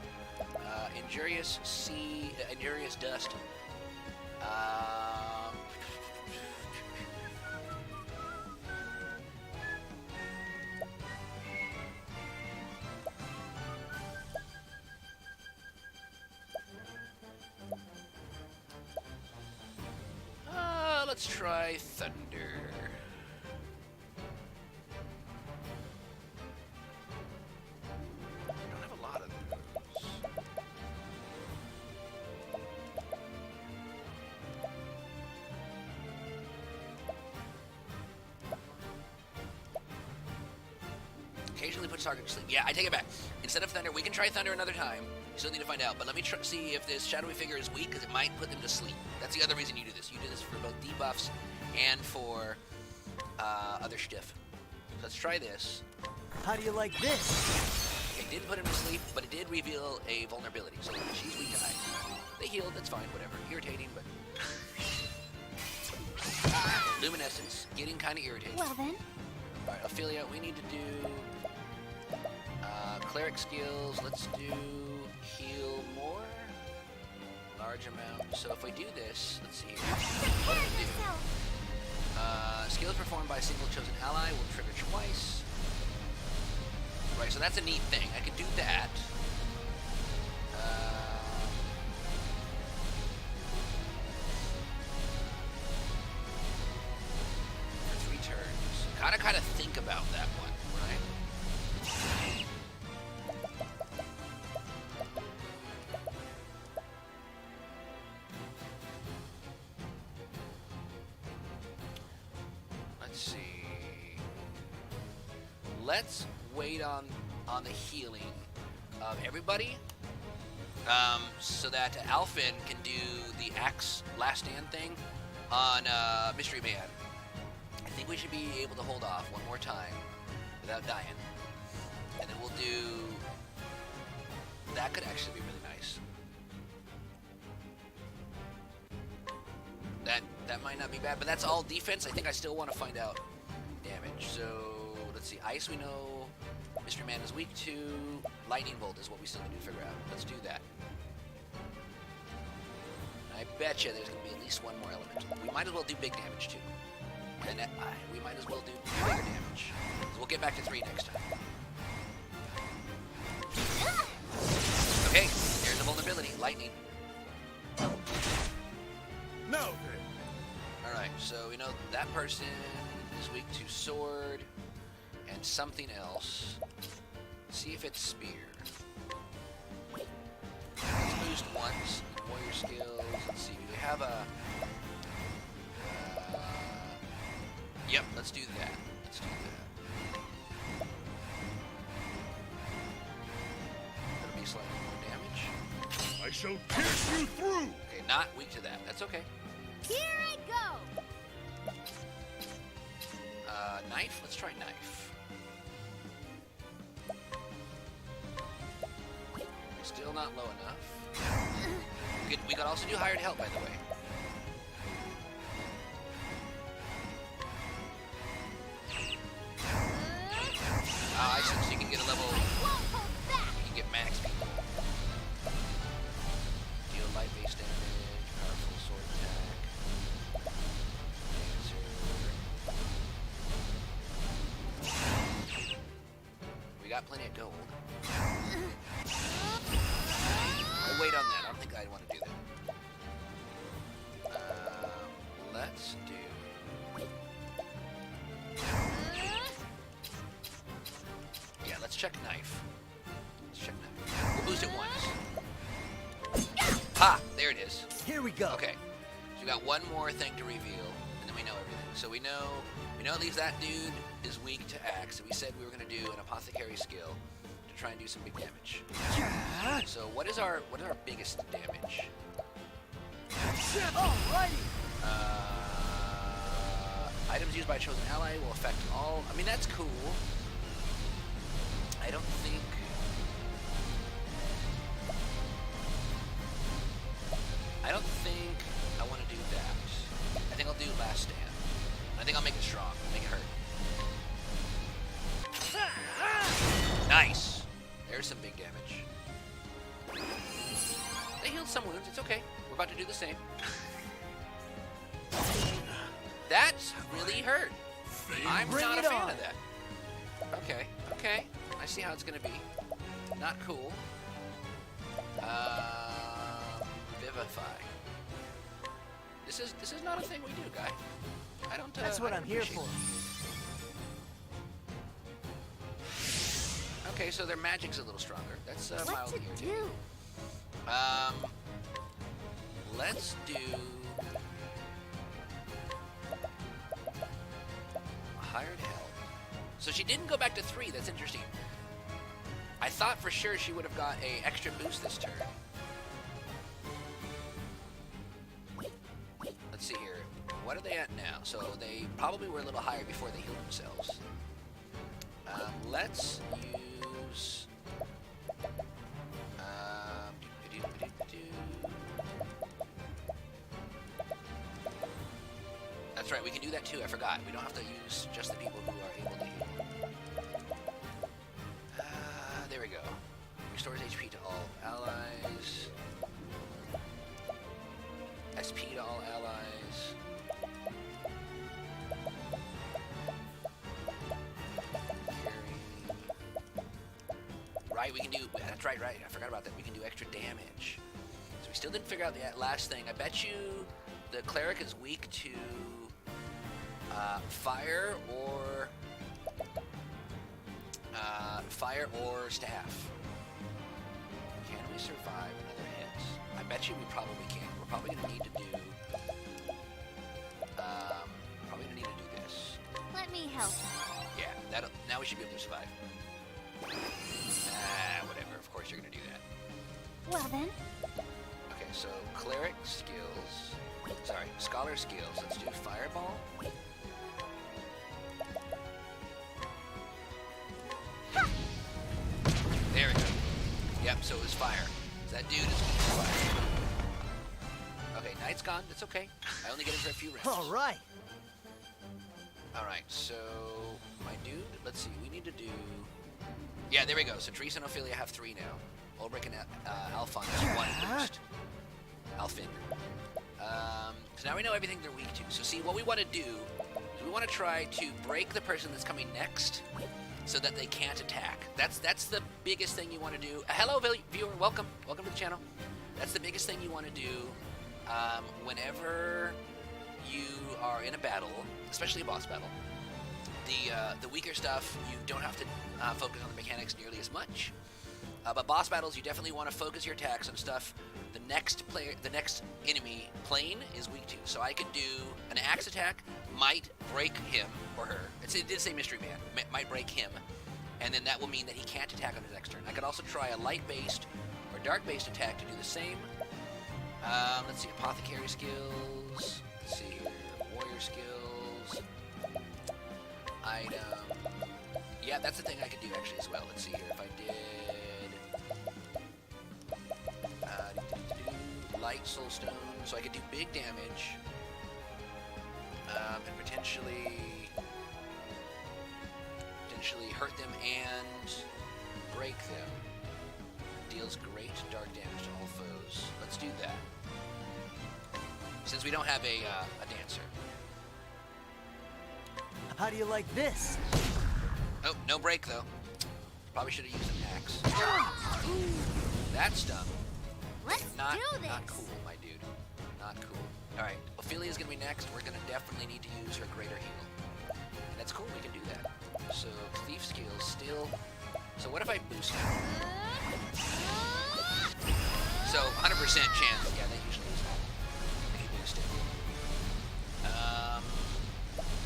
injurious dust. Let's try thunder. I don't have a lot of those. Occasionally put target to sleep. Yeah, I take it back. Instead of thunder, we can try thunder another time. You still need to find out, but let me see if this shadowy figure is weak, because it might put them to sleep. That's the other reason you do this. You do this for both debuffs and for other stuff. So let's try this. How do you like this? It did put him to sleep, but it did reveal a vulnerability. So she's weak to ice. They healed, that's fine, whatever. Irritating, but... Luminescence, getting kind of irritating. Well then. Alright, Ophelia, we need to do... cleric skills, let's do heal more, large amount. So if we do this, let's see here. What do we do? Skills performed by a single chosen ally will trigger twice. Right, so that's a neat thing. I could do that. For 3 turns. Kind of think about that one, right? Let's see. Let's wait on the healing of everybody, so that Alphen can do the axe last stand thing on Mystery Man. I think we should be able to hold off one more time without dying, and then we'll do. That could actually be really nice. That might not be bad, but that's all defense. I think I still want to find out damage. So let's see. Ice, we know Mystery Man is weak to. Lightning bolt is what we still need to figure out. Let's do that. I bet you there's going to be at least one more element. We might as well do big damage too. And we might as well do bigger damage. So we'll get back to 3 next time. Okay, there's a vulnerability. Lightning. No, So we know that person is weak to sword and something else. See if it's spear. Let's boost once. Warrior skills. Let's see. Do we have a... yep, let's do that. Let's do that. That'll be slightly more damage. I shall pierce you through! Okay, not weak to that. That's okay. Here I go! Knife? Let's try knife. Still not low enough. We could also do hired help, by the way. I see. So you can get a level. Won't hold back! You can get max people. Deal light base damage, powerful sword attack. Dancer. We got plenty of gold. We'll wait on that. I don't think I'd want to do that. Let's do. Yeah, let's check knife. Let's check knife. We'll boost it once. Ha! There it is. Here we go. Okay. So we got one more thing to reveal, and then we know everything. So we know at least that dude is weak to axe. So we said we were going to do an apothecary skill to try and do some big damage. So what is our biggest damage? Alrighty. Items used by a chosen ally will affect all. I mean, that's cool. I don't think. I want to do that. I think I'll do last stand. I think I'll make it strong. Make it hurt. Nice. There's some big damage. They healed some wounds. It's okay. We're about to do the same. That's really hurt. I'm Bring not a it fan on. of that. Okay. Okay. I see how it's gonna be. Not cool. Vivify. This is not a thing we do, guy. I don't. That's what I I'm don't here appreciate for. it. Okay, so their magic's a little stronger. That's What's mildly it irritating. do? Let's do hired help. So she didn't go back to 3. That's interesting. I thought for sure she would have got a extra boost this turn. Let's see here. What are they at now? So they probably were a little higher before they healed themselves. Let's use. That's right, we can do that too. I forgot. We don't have to use just the people who are able to heal. There we go. Restores HP to all allies. SP to all allies. Right, we can do. That's right. I forgot about that. We can do extra damage. So we still didn't figure out the last thing. I bet you the cleric is weak to fire or staff. Can we survive another hit? I bet you we probably can. We're probably gonna need to do. This. Let me help. Yeah. Now we should be able to survive. Whatever. Of course you're gonna do that. Well then, Okay, so cleric skills. Sorry, scholar skills. Let's do fireball. There we go. Yep, so it was fire. So that dude is weak to fire. Okay, knight's gone. That's okay. I only get him for a few rounds. Alright. Alright, so my dude, let's see, we need to do. Yeah, there we go. So Teresa and Ophelia have 3 now. Ulrich and Alphon have 1 boost. Alfin. So now we know everything they're weak to. So see, what we want to do is we want to try to break the person that's coming next so that they can't attack. That's the biggest thing you want to do. Hello, viewer. Welcome to the channel. That's the biggest thing you want to do whenever you are in a battle, especially a boss battle, the weaker stuff, you don't have to focus on the mechanics nearly as much. But boss battles, you definitely want to focus your attacks on stuff the next enemy plane is weak to. So I could do an axe attack, might break him or her. It did say mystery man, might break him, and then that will mean that he can't attack on his next turn. I could also try a light-based or dark-based attack to do the same. Let's see, apothecary skills. Let's see here, warrior skills. Item. Yeah, that's the thing I could do actually as well. Let's see here, if I did light soulstone, so I could do big damage, and potentially hurt them and break them. Deals great dark damage to all foes. Let's do that. Since we don't have a dancer. How do you like this? Oh, no break though. Probably should have used an axe. That's dumb. Let's Not do this. Not cool, my dude. Not cool. Alright, Ophelia's gonna be next. We're gonna definitely need to use her greater heal. And that's cool, we can do that. So, thief skills still. So what if I boost her? So, 100% chance. Yeah, they usually use that. If you boost it.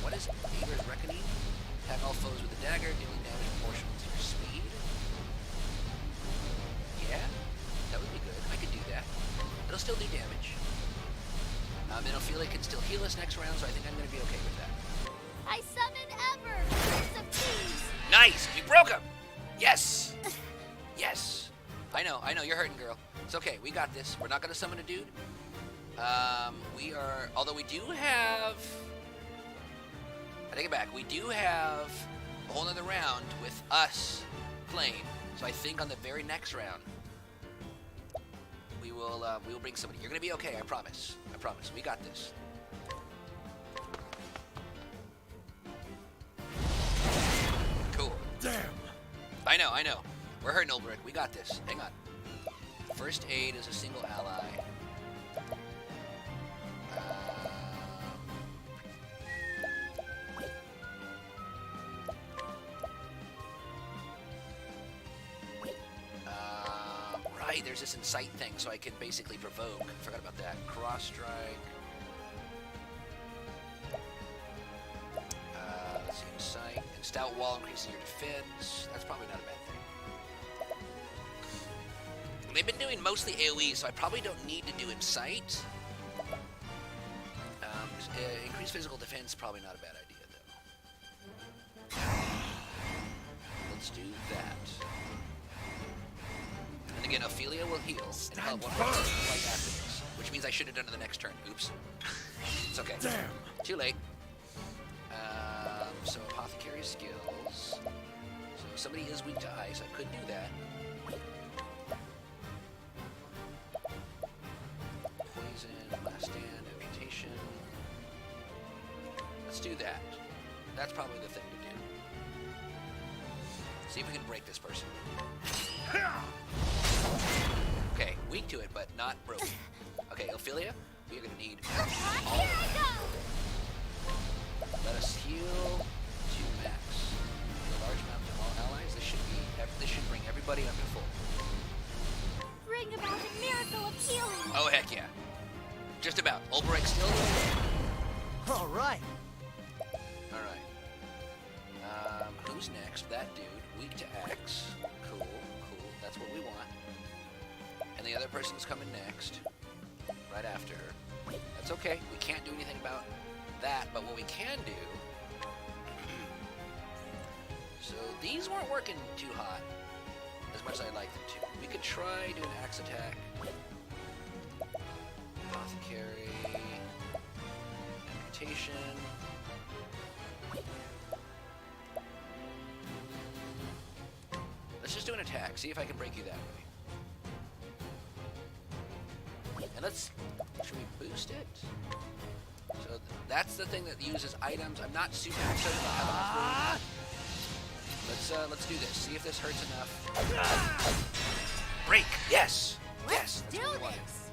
What is Ager's Reckoning? Attack all foes with a dagger, dealing damage proportional to your speed. Yeah, that would be good. I could do that. It'll still do damage. And Ophelia can still heal us next round, so I think I'm going to be okay with that. I summon Ever, Prince of Thieves. Nice! We broke him! Yes! Yes! I know, you're hurting, girl. It's okay, we got this. We're not going to summon a dude. Although we do have... I take it back. We do have a whole other round with us playing. So I think on the very next round, we will bring somebody. You're going to be okay, I promise. I promise. We got this. Cool. Damn. I know. We're hurting, Ulbrich. We got this. Hang on. First aid is a single ally. Right, there's this incite thing, so I can basically provoke. I forgot about that. Cross strike. Let's see, incite. And stout wall increases your defense. That's probably not a bad thing. They've been doing mostly AoE, so I probably don't need to do incite. Increased physical defense, probably not a bad idea, though. Let's do that. And again, Ophelia will heal and help one more right after this, which means I should have done it the next turn. Oops. It's okay. Damn. Too late. So apothecary skills. So if somebody is weak to ice, I could do that. Poison, last stand, amputation. Let's do that. That's probably the thing to do. See if we can break this person. Okay, weak to it, but not broken. Okay, Ophelia, we are going to need all of that. Let us heal to max. A large amount to all allies. This should bring everybody up to full. Bring about a miracle of healing. Oh, heck yeah. Just about. Ulbrich still? All right. Alright. Who's next? That dude. Weak to axe. Cool. That's what we want. And the other person's coming next. Right after her. That's okay. We can't do anything about that, but what we can do... So these weren't working too hot. As much as I'd like them to. We could try doing an axe attack. Apothecary. Amputation. Let's just do an attack. See if I can break you that way. And should we boost it? So that's the thing that uses items. I'm not super excited about how that's working. Let's do this. See if this hurts enough. Break. Yes. Yes. That's Do what we wanted. this.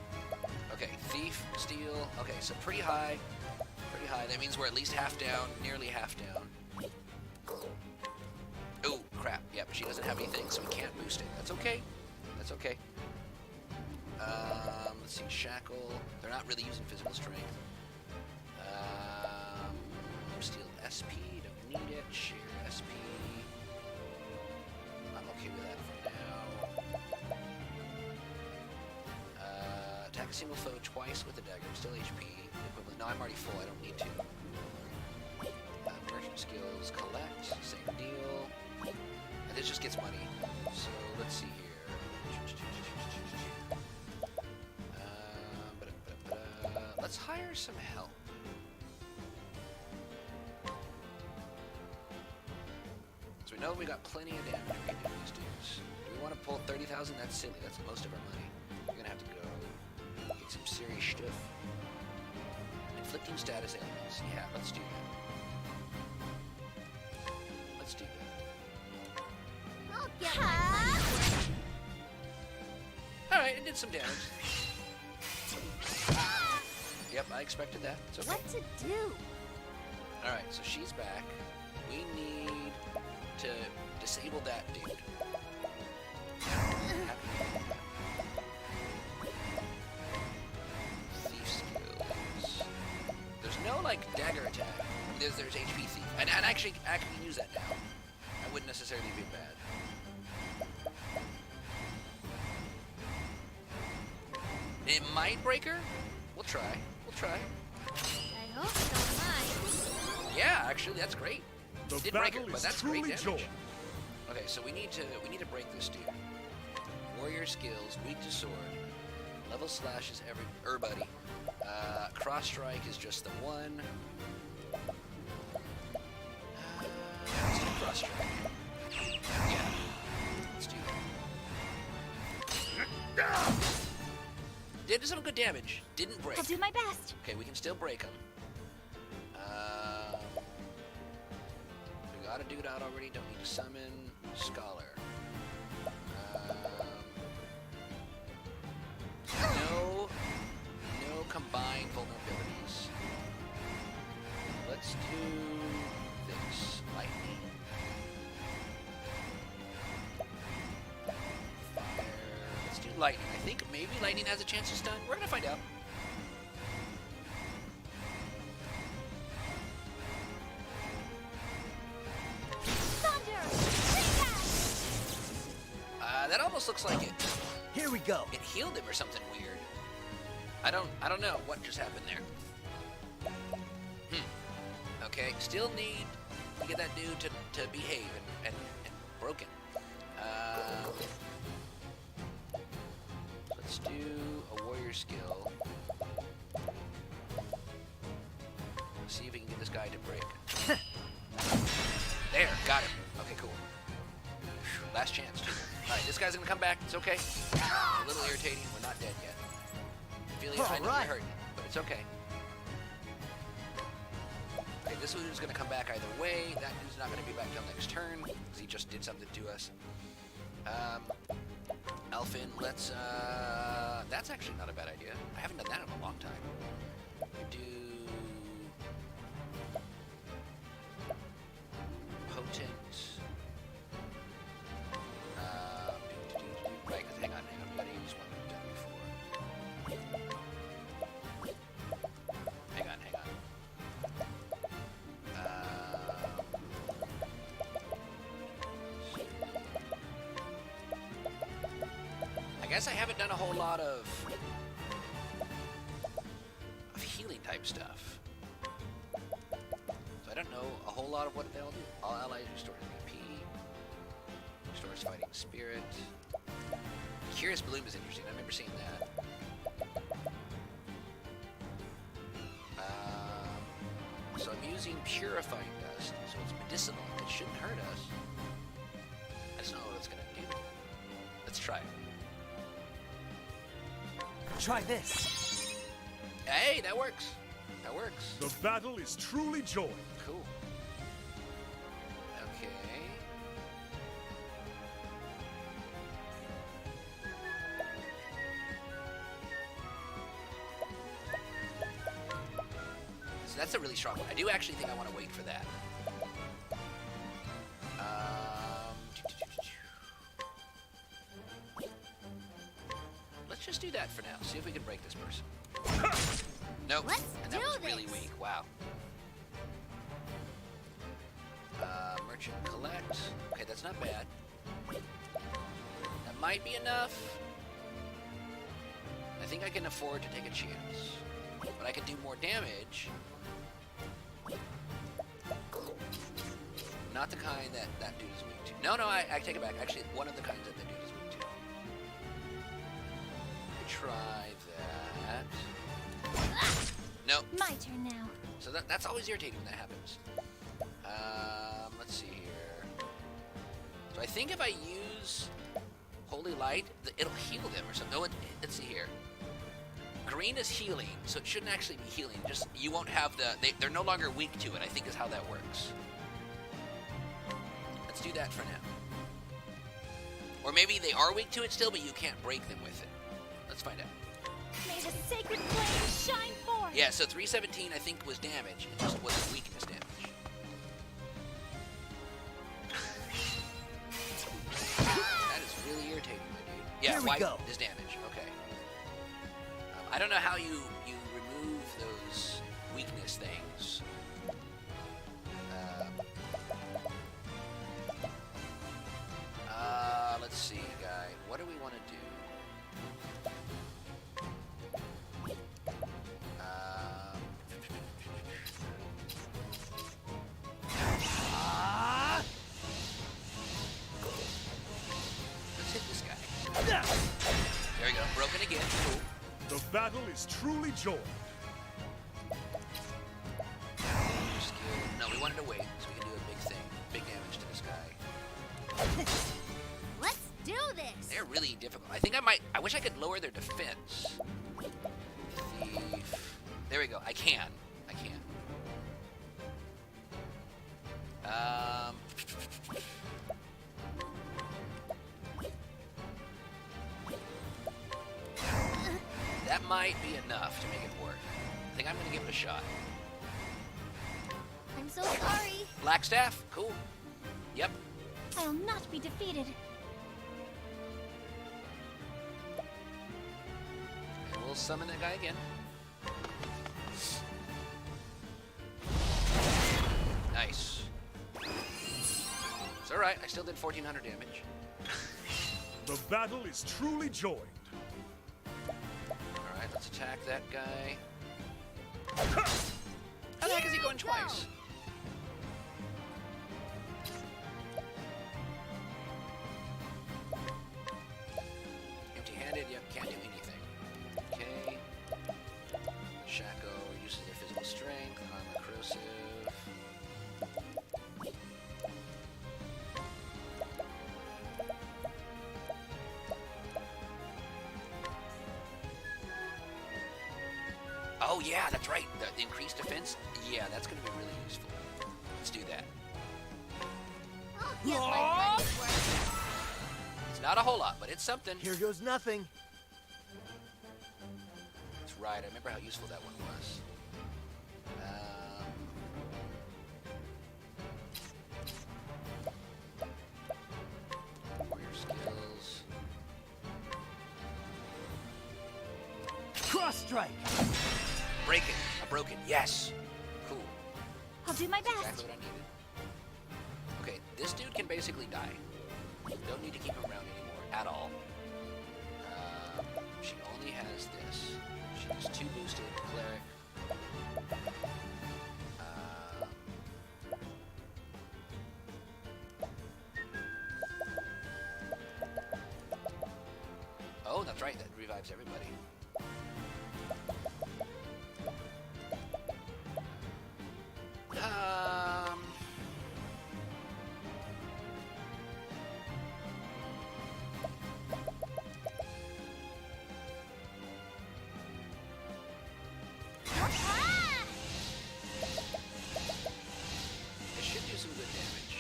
Okay. Thief, steal. Okay, so pretty high. Pretty high. That means we're at least half down, nearly half down. Oh, crap. Yeah, but she doesn't have anything, so we can't boost it. That's okay. That's okay. Let's see, shackle. They're not really using physical strength. Steal SP. Don't need it. Share SP. I'm okay with that for now. Attack a single foe twice with a dagger. Still HP. Equivalent. No, I'm already full. I don't need to. Merchant skills. Collect. Same deal. And this just gets money. So let's see here. Let's hire some help. So we know we got plenty of damage we can do these dudes. Do we want to pull 30,000? That's silly. That's most of our money. We're gonna have to go get some serious stuff. Inflicting status ailments. Yeah, let's do that. Let's do that. I'll get my Alright, it did some damage. Yep, I expected that. It's okay. What to do? Alright, so she's back. We need to disable that dude. Thief skills. There's no, like, dagger attack. There's HP thief. And actually, I can use that now. I wouldn't necessarily be bad. It might break her. We'll try. We'll try. I hope you don't mind. Yeah, actually, that's great. The Did break her, battle but is that's great truly damage. joy. Okay, so we need to break this dude. Warrior skills, weak to sword. Level slash is everybody. Cross strike is just the one. Let's do cross strike. Yeah. Let's do that. Did some good damage. Didn't break. I'll do my best. Okay, we can still break him. We got a dude out already. Don't need to summon. Scholar. No combined vulnerabilities. Let's do this. Lightning. Fire. Let's do lightning. I think maybe lightning has a chance to stun. We're gonna find out. That almost looks like it. Here we go. It healed him or something weird. I don't know what just happened there. Okay, still need to get that dude to behave and broken. Let's do a warrior skill. See if we can get this guy to break. There, got him. Okay, cool. Last chance, too. Alright, this guy's gonna come back. It's okay. It's a little irritating. We're not dead yet. Feeling I know we're hurting, but it's okay. Okay, this dude's gonna come back either way. That dude's not gonna be back till next turn, because he just did something to us. Elfin, let's, that's actually not a bad idea. I haven't done that in a long time. We do... Potent... Right, hang on, we gotta use one we've done before. Hang on. I guess I haven't done a whole lot of healing type stuff. So I don't know a whole lot of what they'll do. All allies restores BP, restores fighting spirit. Curious Bloom is interesting. I remember seeing that. So I'm using Purifying Dust, so it's medicinal. It shouldn't hurt us. I just don't know what it's gonna do. Let's try it. Try this. Hey, that works. That works. The battle is truly joy. Cool. Okay. So that's a really strong one. I do actually think I want to wait for that. Let's just do that for now. See if we can break this person. Nope. And that was really weak. Wow. Merchant collect. Okay, that's not bad. That might be enough. I think I can afford to take a chance. But I can do more damage. Not the kind that that dude is weak to. No, I take it back. Actually, one of the kinds that the dude is weak to. Try that. Nope. My turn now. So that's always irritating when that happens. Let's see here. So I think if I use Holy Light, it'll heal them or something. No, let's see here. Green is healing, so it shouldn't actually be healing. Just you won't have they're no longer weak to it, I think is how that works. Let's do that for now. Or maybe they are weak to it still, but you can't break them with it. Let's find out. May the sacred flame shine forth. Yeah, so 317 I think was damage. It just wasn't weakness damage. That is really irritating, my dude. Yeah, Here we white go. is damage. Okay. I don't know how you remove those weakness things. Let's see, guy. What do we want to do? Let's hit this guy. There we go. Broken again. Cool. The battle is truly joined. Skill. No, we wanted to wait so we can do a big thing. Big damage to this guy. Let's do this. They're really difficult. I wish I could lower their defense. Thief. There we go. I can. That might be enough to make it work. I think I'm going to give it a shot. I'm so sorry. Black staff? Cool. Yep. I'll not be defeated. And we'll summon that guy again. Nice. It's alright. I still did 1400 damage. The battle is truly joined. Alright, let's attack that guy. How the heck is he going twice? Empty-handed, yep, can't do anything. Okay. Shaco reduces their physical strength, armor corrosive. Oh yeah, that's right. The increased defense. Yeah, that's going to be really useful. Let's do that. I'll get my money's worth. It's not a whole lot, but it's something. Here goes nothing. That's right. I remember how useful that one was. Warrior skills. Cross strike. Break it. I broke it. Yes. Cool. I'll do my That's best. exactly what I needed. Okay, this dude can basically die. Don't need to keep him around anymore at all. She only has this. She's 2 boosted cleric. Oh, that's right. That revives everybody. Ah! It should do some good damage.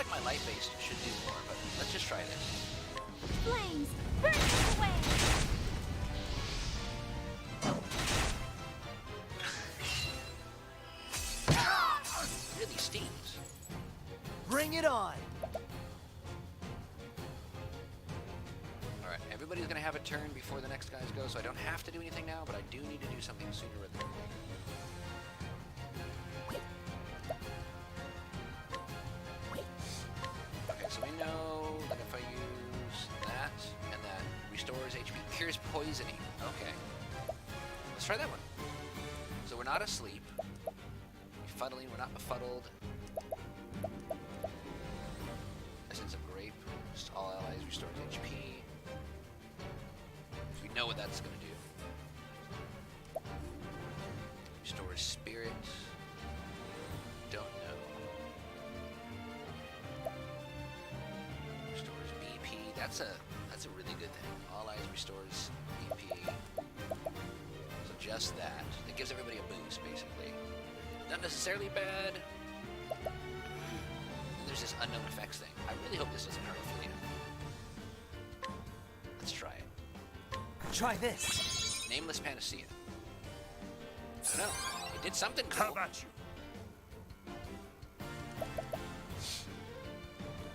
bet my light base should do more, but let's just try this. Flames, burn them away! Really stings. Bring it on. Alright, everybody's gonna have a turn before the next guys go, so I don't have to do anything now, but I do need to do something sooner rather than later. Okay, so we know that if I use that and that restores HP, cures poisoning. Okay. Let's try that one. So we're not asleep. Befuddling, we're not befuddled. Essence of Grape, just all allies restores HP. We know what that's gonna do. Restores Spirit. Don't know. Restores BP. That's a really good thing. All eyes restores BP. So just that. It gives everybody a boost, basically. Not necessarily bad. And there's this unknown effects thing. I really hope this doesn't hurt Ophelia. Let's try it. Try this. Nameless Panacea. I don't know. It did something How cool. about you?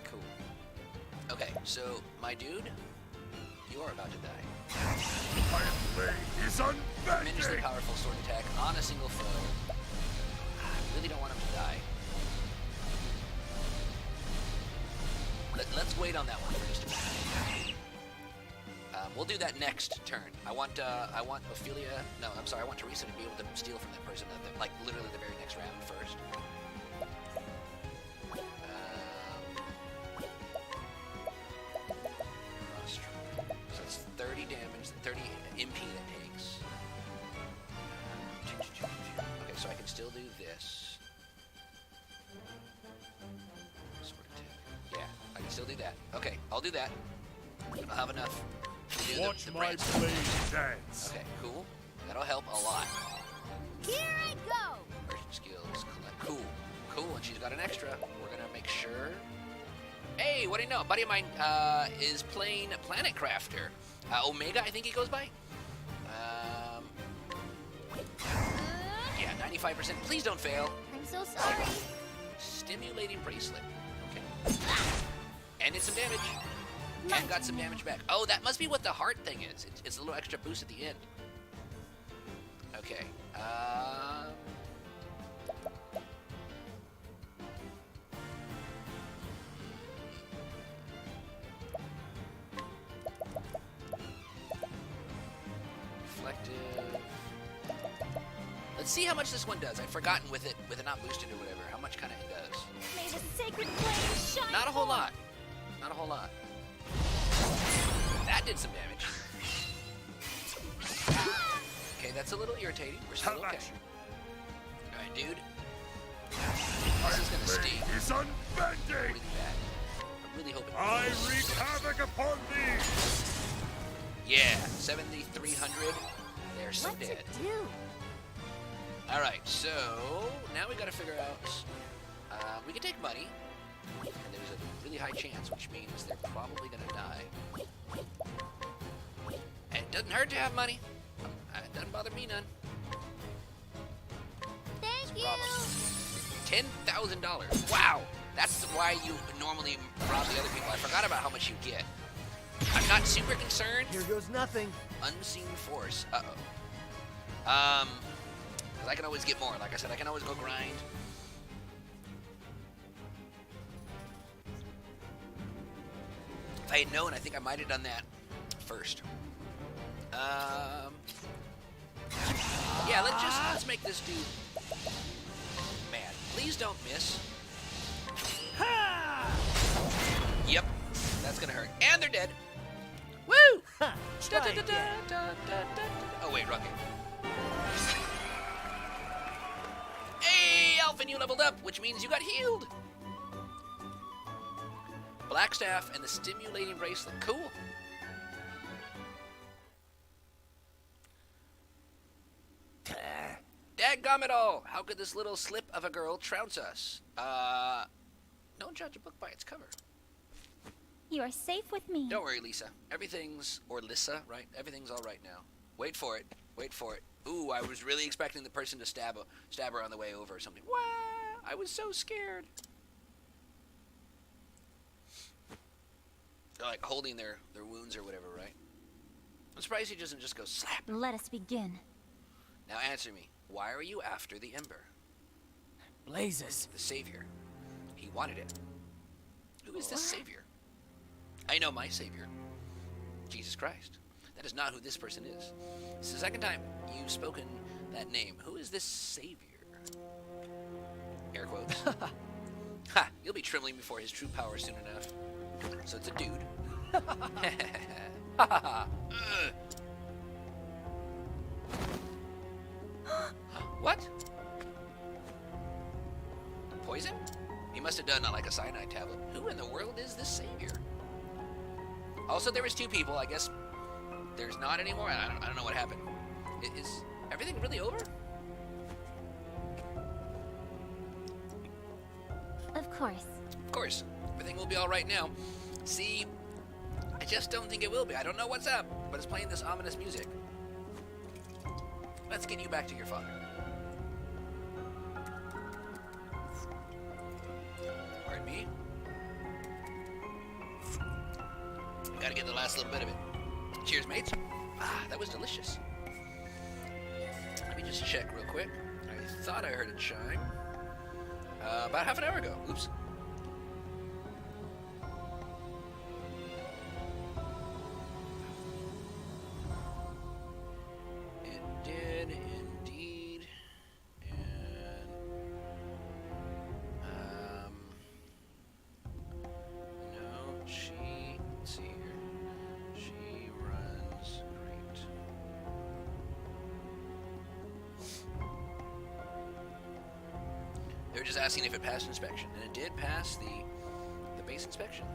Cool. Okay, so my dude, you are about to die. My blade is Tremendously unbending! powerful sword attack on a single foe. I really don't want him to die. Let's wait on that one for just a minute. We'll do that next turn. I want Ophelia. No, I'm sorry. I want Teresa to be able to steal from that person, like literally the very next round first. So it's 30 damage, 30 MP that takes. Okay, so I can still do this. Sword attack. Yeah, I can still do that. Okay, I'll do that. I'll have enough to do Watch the my brand. blade dance. Okay, cool. That'll help a lot. Here I go! Merchant skills, collect. Cool. Cool, and she's got an extra. We're gonna make sure. Hey, what do you know? A buddy of mine is playing Planet Crafter. Omega, I think he goes by. Yeah, 95%. Please don't fail. I'm so sorry. Stimulating bracelet. Okay. And did some damage. And got some damage back. Oh, that must be what the heart thing is. It's a little extra boost at the end. Okay. Reflective. Let's see how much this one does. I've forgotten with it not boosted or whatever, how much kind of it does. May the sacred flame shine Not a whole forth. lot. Not a whole lot. That did some damage. Okay, that's a little irritating. We're still How about okay. you? Alright, dude. This is gonna sting Blade is really unbending! bad. I'm really hoping. I wreak havoc upon thee! Yeah, 7,300. They're so What's dead. it do? Alright, so now we gotta figure out. We can take money, and there's a really high chance, which means they're probably gonna die. And it doesn't hurt to have money. It doesn't bother me none. Thank you! $10,000. Wow! That's why you normally rob the other people. I forgot about how much you get. I'm not super concerned. Here goes nothing. Unseen force. Uh-oh. 'Cause I can always get more. Like I said, I can always go grind. If I had known, I think I might have done that first. Yeah, let's make this dude mad. Please don't miss. Ha! Yep, that's gonna hurt. And they're dead. Woo! Ha! Try again. Oh wait, wrong game. Hey, Alphen, you leveled up, which means you got healed. Black staff and the stimulating bracelet. Cool. Dadgummit all! How could this little slip of a girl trounce us? No Don't judge a book by its cover. You are safe with me. Don't worry, Lisa. Everything's, or Lissa, right? Everything's all right now. Wait for it. Wait for it. Ooh, I was really expecting the person to stab her on the way over or something. Wow, I was so scared. They're like holding their wounds or whatever, right? I'm surprised he doesn't just go slap. Let us begin. Now answer me. Why are you after the Ember? Blazes. The Savior. He wanted it. Who is this Savior? I know my Savior. Jesus Christ. That is not who this person is. This is the second time you've spoken that name. Who is this Savior? Air quotes. Ha! You'll be trembling before his true power soon enough. So it's a dude. Ha ha ha. What? Poison? He must have done like a cyanide tablet. Who in the world is this Savior? Also, there was 2 people. I guess there's not anymore. I don't know what happened. Is everything really over? Of course. Of course. Everything will be all right now. See, I just don't think it will be. I don't know what's up, but it's playing this ominous music. Let's get you back to your father. Pardon me? Gotta get the last little bit of it. Cheers, mates. Ah, that was delicious. Let me just check real quick. I thought I heard it chime. About half an hour ago. Oops. It did indeed. And no, let's see here. She runs great. They were just asking if it passed inspection, and it did pass the base inspection.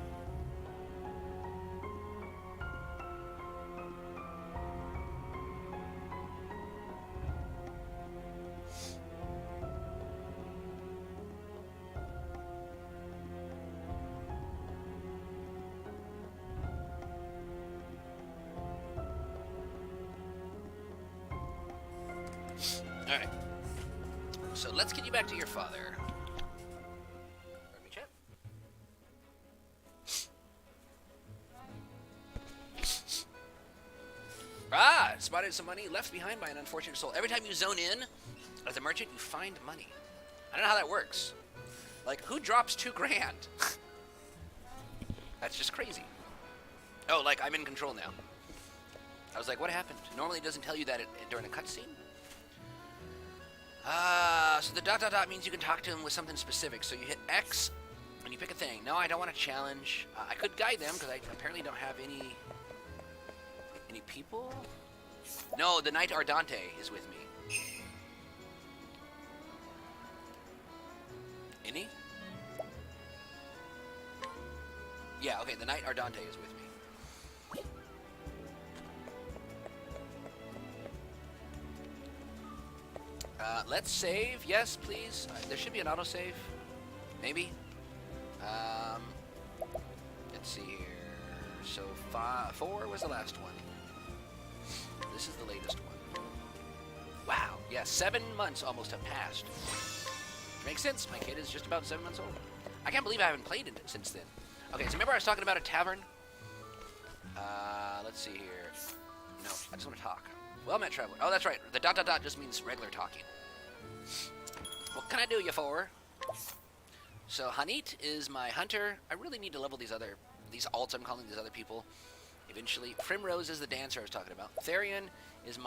All right. So let's get you back to your father. Pardon me, chat. Ah, spotted some money left behind by an unfortunate soul. Every time you zone in as a merchant, you find money. I don't know how that works. Like, who drops $2 grand? That's just crazy. Oh, like, I'm in control now. I was like, what happened? Normally it doesn't tell you that during a cutscene. So the ... means you can talk to him with something specific. So you hit X, and you pick a thing. No, I don't want to challenge. I could guide them, because I apparently don't have any people? No, the Knight Ardante is with me. Any? Yeah, okay, the Knight Ardante is with me. Let's save. Yes, please. There should be an autosave. Maybe. Let's see here. So 4 was the last one. This is the latest one. Wow. Yeah, 7 months almost have passed. Makes sense. My kid is just about 7 months old. I can't believe I haven't played it since then. Okay, so remember I was talking about a tavern? Let's see here. No, I just want to talk. Wellmet Traveler. Oh, that's right. The ... just means regular talking. What can I do you for? So Hanit is my hunter. I really need to level these alts I'm calling these other people eventually. Primrose is the dancer I was talking about. Therion is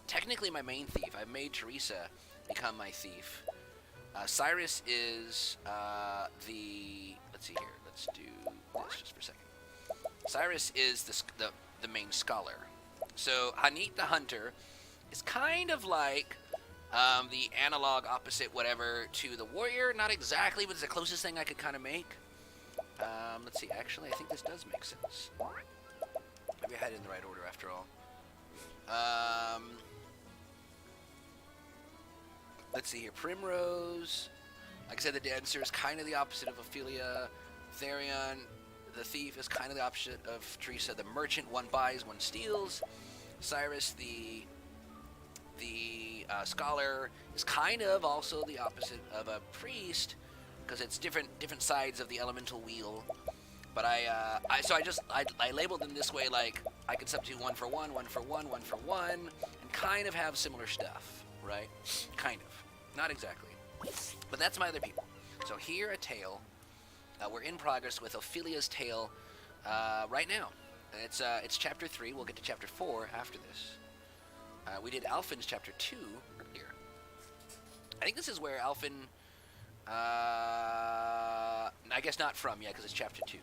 technically my main thief. I've made Teresa become my thief. Cyrus is let's see here. Let's do this just for a second. Cyrus is the main scholar. So Hanit the hunter is kind of like the analog opposite whatever to the warrior. Not exactly, but it's the closest thing I could kind of make. Let's see. Actually, I think this does make sense. Maybe I had it in the right order after all. Let's see here. Primrose Like I said, the Dancer is kind of the opposite of Ophelia. Therion, the Thief, is kind of the opposite of Teresa. The Merchant, one buys, one steals. Cyrus, the Scholar, is kind of also the opposite of a Priest, because it's different sides of the elemental wheel. But I labeled them this way, like I could substitute one for one, one for one, one for one, and kind of have similar stuff, right? Kind of, not exactly. But that's my other people. So here, a tale. We're in progress with Ophelia's tale right now. It's chapter 3. We'll get to chapter 4 after this. We did Alfin's chapter 2 earlier. I think this is where Alfin... I guess not from yet, because it's chapter 2.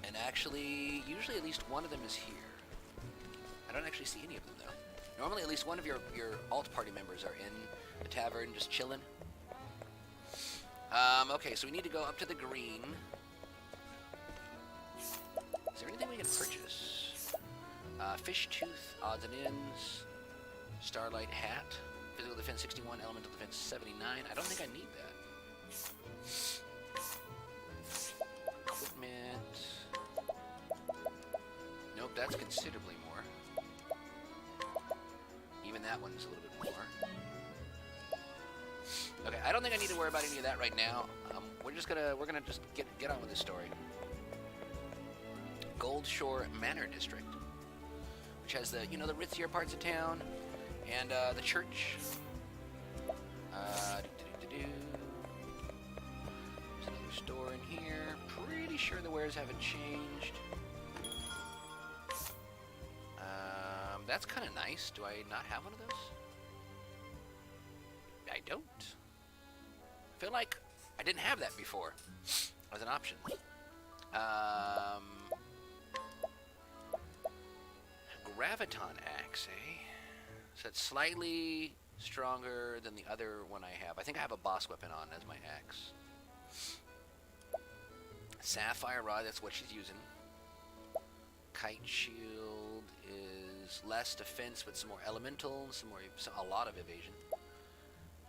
And actually, usually at least one of them is here. I don't actually see any of them, though. Normally, at least one of your alt party members are in the tavern, just chilling. Okay, so we need to go up to the green. Is there anything we can purchase? Fish tooth, odds and ends, starlight hat, physical defense 61, elemental defense 79. I don't think I need that. Equipment. Nope, that's considerably more. Even that one's a little bit more. Okay, I don't think I need to worry about any of that right now. We're gonna just get on with this story. Gold Shore Manor District, which has the the ritzier parts of town, and the church. There's another store in here. Pretty sure the wares haven't changed. That's kind of nice. Do I not have one of those? I don't. I feel like I didn't have that before as an option. Graviton axe, eh? So it's slightly stronger than the other one I have. I think I have a boss weapon on as my axe. Sapphire rod, that's what she's using. Kite shield is less defense but some more elemental, a lot of evasion.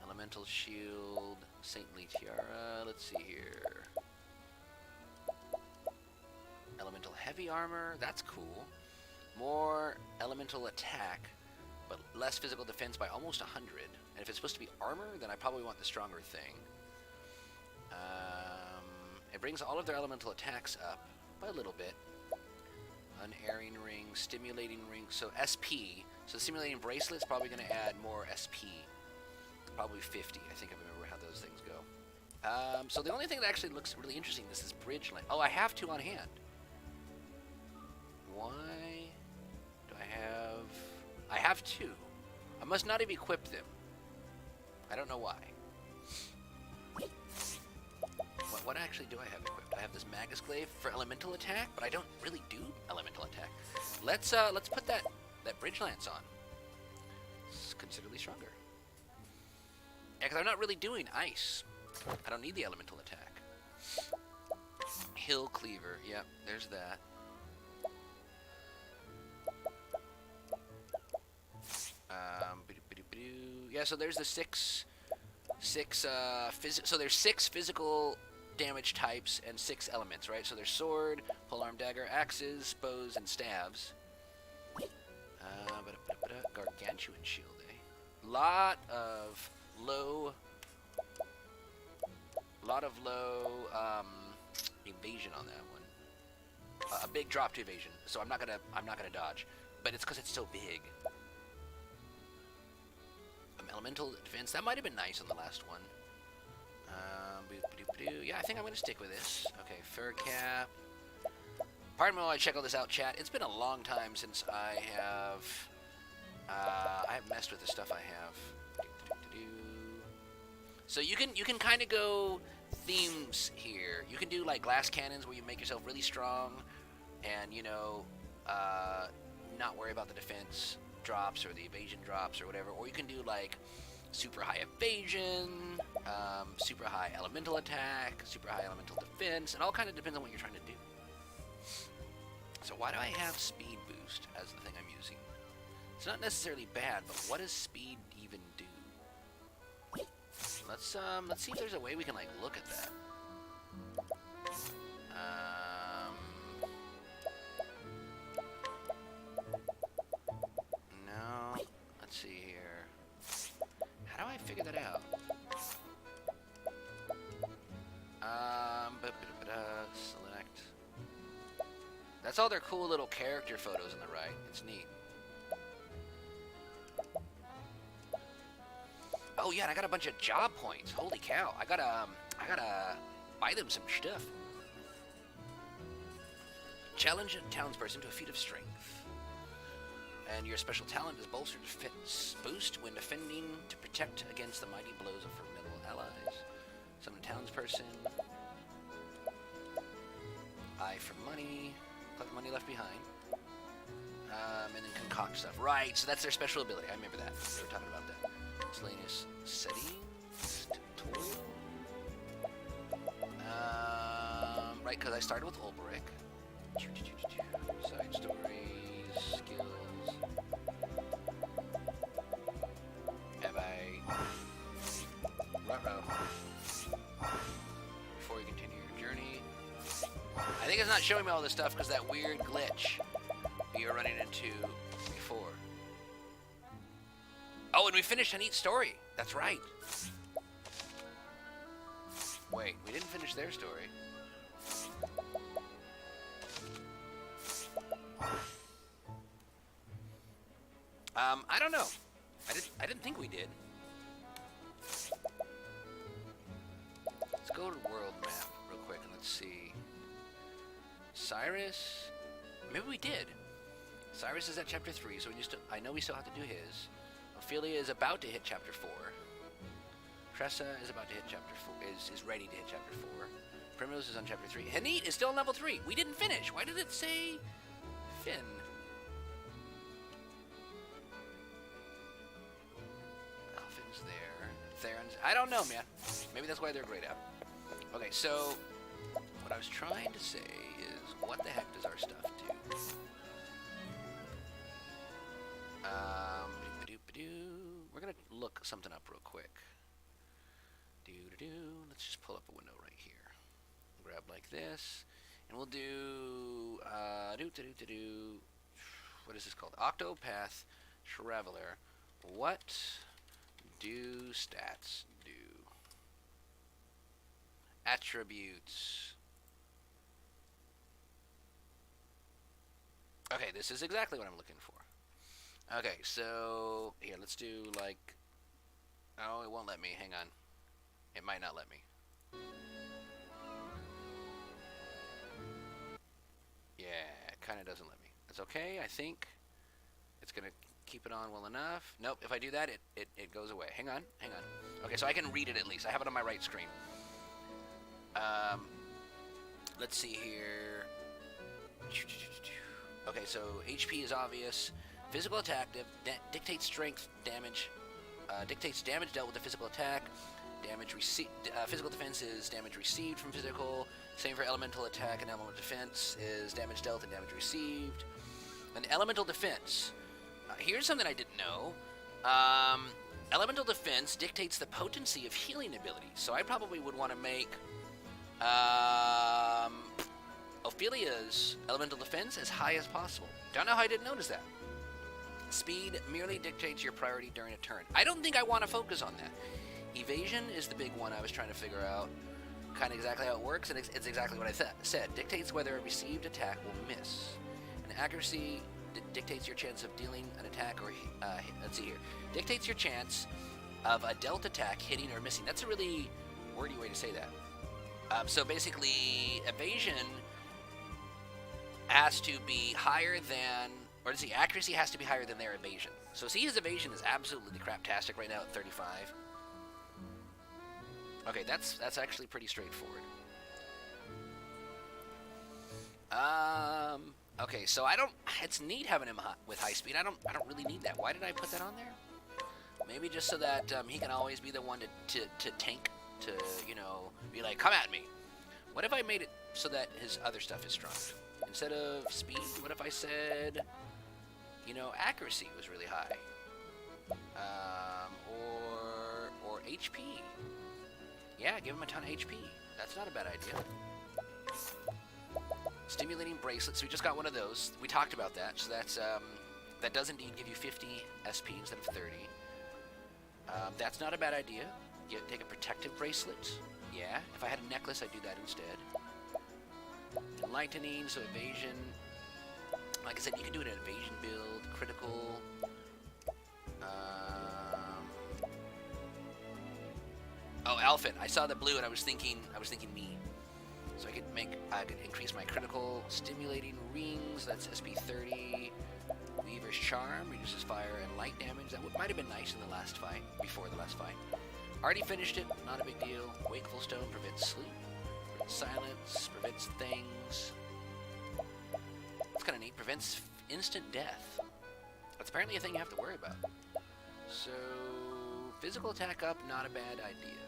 Elemental shield, saintly tiara, let's see here. Elemental heavy armor, that's cool. More elemental attack, but less physical defense by almost 100. And if it's supposed to be armor, then I probably want the stronger thing. It brings all of their elemental attacks up by a little bit. Unerring ring, stimulating ring, so SP. So the stimulating bracelet's probably going to add more SP. Probably 50, I think I remember how those things go. So the only thing that actually looks really interesting is this bridge line. Oh, I have 2 on hand. Why do I have... I have 2. I must not have equipped them. I don't know why. What actually do I have equipped? I have this Magus Glaive for elemental attack, but I don't really do elemental attack. Let's put that bridge lance on. It's considerably stronger. Yeah, because I'm not really doing ice. I don't need the elemental attack. Hill Cleaver. Yep, there's that. Yeah, so there's the six so there's 6 physical damage types and 6 elements, right? So there's sword, polearm dagger, axes, bows, and staves. Gargantuan shield, eh? Lot of low evasion on that one. A big drop to evasion, so I'm not gonna dodge, but it's because it's so big. Elemental defense, that might have been nice on the last one. Yeah, I think I'm gonna stick with this. Okay, fur cap. Pardon me while I check all this out, chat. It's been a long time since I have messed with the stuff I have. So you can kind of go themes here. You can do like glass cannons where you make yourself really strong, and not worry about the defense drops or the evasion drops or whatever. Or you can do like super high evasion, super high elemental attack, super high elemental defense. It all kind of depends on what you're trying to do. So why do I have speed boost as the thing I'm using? It's not necessarily bad, but what does speed even do? Let's see if there's a way we can like look at that. No. Let's see here. How do I figure that out? Select. That's all their cool little character photos on the right. It's neat. Oh yeah, and I got a bunch of job points. Holy cow! I gotta buy them some stuff. Challenge a townsperson to a feat of strength. And your special talent is bolstered defense boost when defending to protect against the mighty blows of formidable allies. Summon a townsperson. Eye for money. Collect money left behind. And then concoct stuff. Right, so that's their special ability. I remember that. They were talking about that. Miscellaneous settings. Tutorial. Right, because I started with Ulbrich. Side stories, skills. Have I... Ruh-roh. Before you continue your journey. I think it's not showing me all this stuff because that weird glitch you're running into before. Oh, and we finished a neat story. That's right. Wait, we didn't finish their story. I don't know. I didn't think we did. Let's go to world map real quick and let's see. Cyrus, maybe we did. Cyrus is at chapter 3, so I know we still have to do his. Ophelia is about to hit chapter 4. Tressa is about to hit chapter 4. Is ready to hit chapter 4. Primrose is on chapter 3. Hanit is still on level 3. We didn't finish. Why did it say Finn? Alphin's there. Theron's... I don't know, man. Maybe that's why they're grayed out. Okay, so what I was trying to say is, what the heck does our stuff do? We're gonna look something up real quick. Let's just pull up a window right here. Grab like this, and we'll do what is this called? Octopath Traveler. What do stats do? Attributes. Okay, this is exactly what I'm looking for. Okay, so here, let's do like... Oh, it won't let me. Hang on. It might not let me. Yeah, it kind of doesn't let me. That's okay. I think it's going to keep it on well enough. Nope, if I do that, it goes away. Hang on, hang on. Okay, so I can read it at least. I have it on my right screen. Let's see here. Okay, so HP is obvious. Physical attack dictates strength, damage, dictates damage dealt with a physical attack. Damage received. Physical defense is damage received from physical. Same for elemental attack, and elemental defense is damage dealt and damage received. An elemental defense. Here's something I didn't know. Elemental defense dictates the potency of healing abilities. So I probably would want to make Ophelia's elemental defense as high as possible. Don't know how I didn't notice that. Speed merely dictates your priority during a turn. I don't think I want to focus on that. Evasion is the big one I was trying to figure out kind of exactly how it works, and it's exactly what I said. Dictates whether a received attack will miss. And accuracy dictates your chance of dealing an attack or... let's see here. Dictates your chance of a dealt attack hitting or missing. That's a really wordy way to say that. So basically, evasion has to be higher than... Or let's see, accuracy has to be higher than their evasion. So see, his evasion is absolutely craptastic right now at 35. Okay, that's actually pretty straightforward. Okay, so I don't... It's neat having him with high speed. I don't really need that. Why did I put that on there? Maybe just so that he can always be the one to tank, to, you know, be like, come at me. What if I made it so that his other stuff is strong? Instead of speed, what if I said, you know, accuracy was really high? Or HP. Yeah, give him a ton of HP. That's not a bad idea. Stimulating bracelets. We just got one of those. We talked about that. So that's that does indeed give you 50 SP instead of 30. That's not a bad idea. You take a protective bracelet. Yeah, if I had a necklace, I'd do that instead. Enlightening, so evasion. Like I said, you can do it in an evasion build, critical. Oh, Alphin. I saw the blue and I was thinking me. So I could increase my critical stimulating rings. That's SP 30. Weaver's Charm reduces fire and light damage. That might have been nice in the last fight, before the last fight. Already finished it, not a big deal. Wakeful Stone prevents sleep, prevents silence, prevents things. It's kind of neat. Prevents instant death. That's apparently a thing you have to worry about. So, physical attack up, not a bad idea.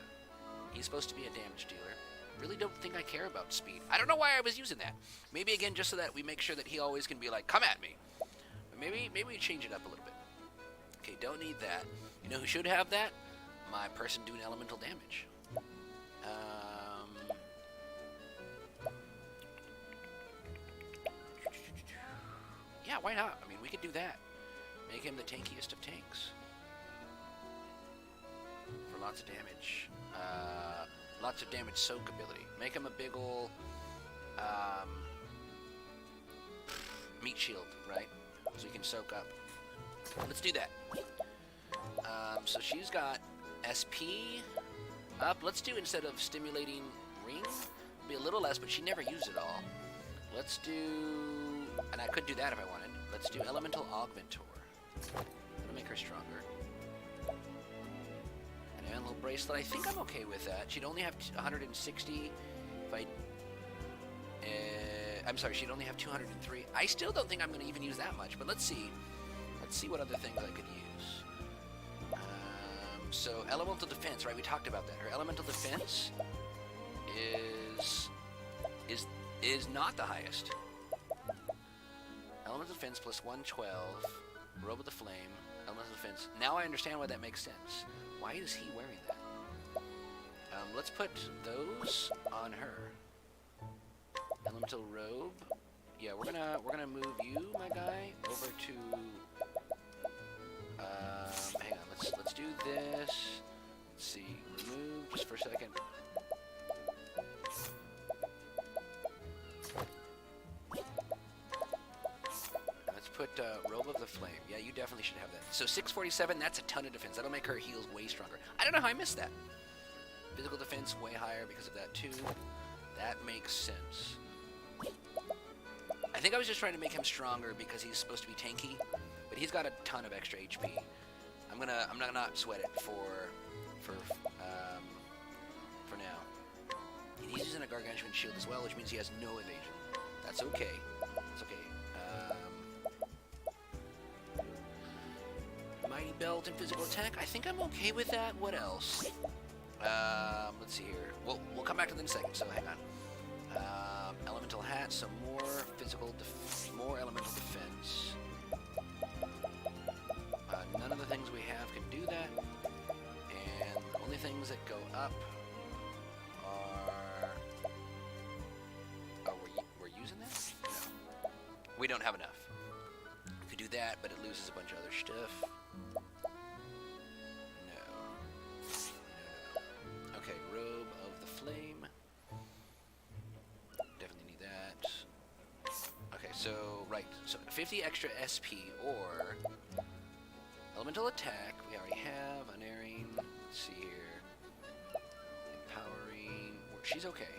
He's supposed to be a damage dealer. Really don't think I care about speed. I don't know why I was using that. Maybe again just so that we make sure that he always can be like, come at me. But maybe we change it up a little bit. Okay, don't need that. You know who should have that? My person doing elemental damage. Yeah, why not? I mean, we could do that. Make him the tankiest of tanks. For lots of damage. Lots of damage soak ability. Make him a big ol' meat shield, right? So he can soak up. Let's do that. So she's got SP up. Let's do, instead of stimulating ring, be a little less, but she never used it all. Let's do, and I could do that if I wanted. Let's do Elemental Augmentor. That'll make her stronger. And a little bracelet. I think I'm okay with that. She'd only have 160 if I... I'm sorry, she'd only have 203. I still don't think I'm going to even use that much, but let's see. Let's see what other things I could use. So, Elemental Defense, right? We talked about that. Her Elemental Defense is not the highest. Elemental Defense plus 112. Robe of the Flame. Elemental Defense. Now I understand why that makes sense. Why is he wearing that? Let's put those on her. Elemental Robe. Yeah, we're gonna move you, my guy, over to. Hang on. Let's do this. Let's see. Remove just for a second. Let's put Robe of the Flame. Yeah, you definitely should have that. So 647. That's a ton of defense. That'll make her heals way stronger. I don't know how I missed that. Physical defense way higher because of that too. That makes sense. I think I was just trying to make him stronger because he's supposed to be tanky, but he's got a ton of extra HP. I'm gonna not sweat it for now. And he's using a gargantuan shield as well, which means he has no evasion. That's okay. That's okay. Mighty Belt and physical attack. I think I'm okay with that. What else? Let's see here. We'll come back to them in a second. So hang on. Elemental hat. So more elemental defense. None of the things we have can do that, and the only things that go up are. Oh, we're using that? No, we don't have enough. We could do that, but it loses a bunch of other stuff. No. Okay, Robe of the Flame. Definitely need that. Okay, so right, so 50 extra SP or. Elemental attack, we already have. Unerring, let's see here. Empowering, she's okay.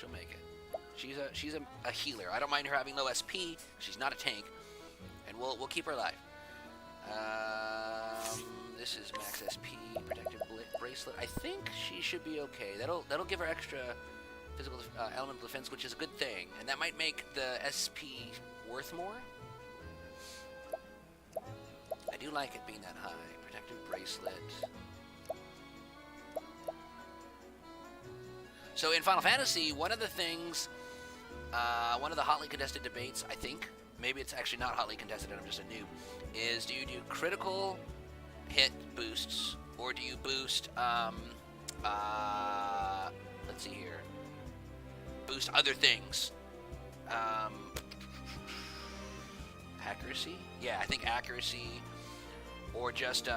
She'll make it. She's a healer. I don't mind her having low SP. She's not a tank, and we'll keep her alive. This is max SP, protective bracelet. I think she should be okay. That'll give her extra physical elemental defense, which is a good thing, and that might make the SP worth more. I do like it being that high. Protective bracelet. So in Final Fantasy, one of the things, one of the hotly contested debates, I think, maybe it's actually not hotly contested and I'm just a noob, is do you do critical hit boosts or do you boost let's see here. Boost other things. Accuracy? Yeah, I think accuracy, or just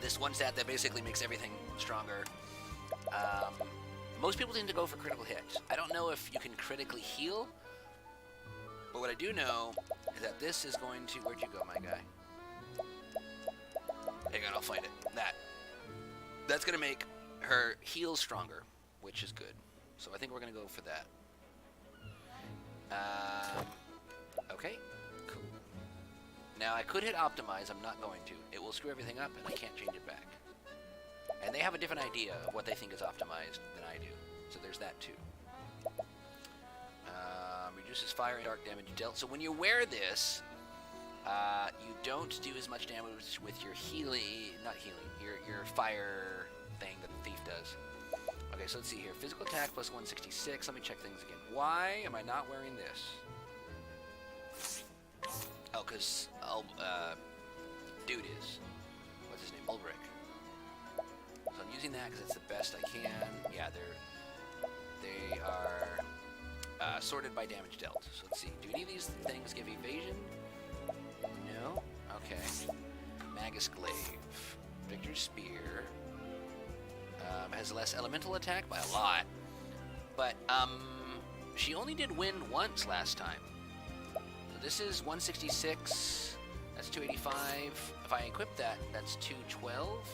this one stat that basically makes everything stronger. Most people tend to go for critical hits. I don't know if you can critically heal, but what I do know is that this is going to... Where'd you go, my guy? Hang on, I'll find it. That's going to make her heal stronger, which is good. So I think we're going to go for that. Okay, cool. Now I could hit optimize, I'm not going to. It will screw everything up and I can't change it back. And they have a different idea of what they think is optimized than I do. So there's that too. Reduces fire and dark damage dealt. So when you wear this, you don't do as much damage with your your fire thing that the thief does. Okay, so let's see here. Physical attack plus 166. Let me check things again. Why am I not wearing this? Oh, because dude is. What's his name? Ulbrich. So I'm using that because it's the best I can. Yeah, they are sorted by damage dealt. So let's see. Do any of these things give evasion? No. Okay. Magus Glaive. Victor's Spear. Has less elemental attack by a lot. But she only did wind once last time. So this is 166. That's 285. If I equip that, that's 212.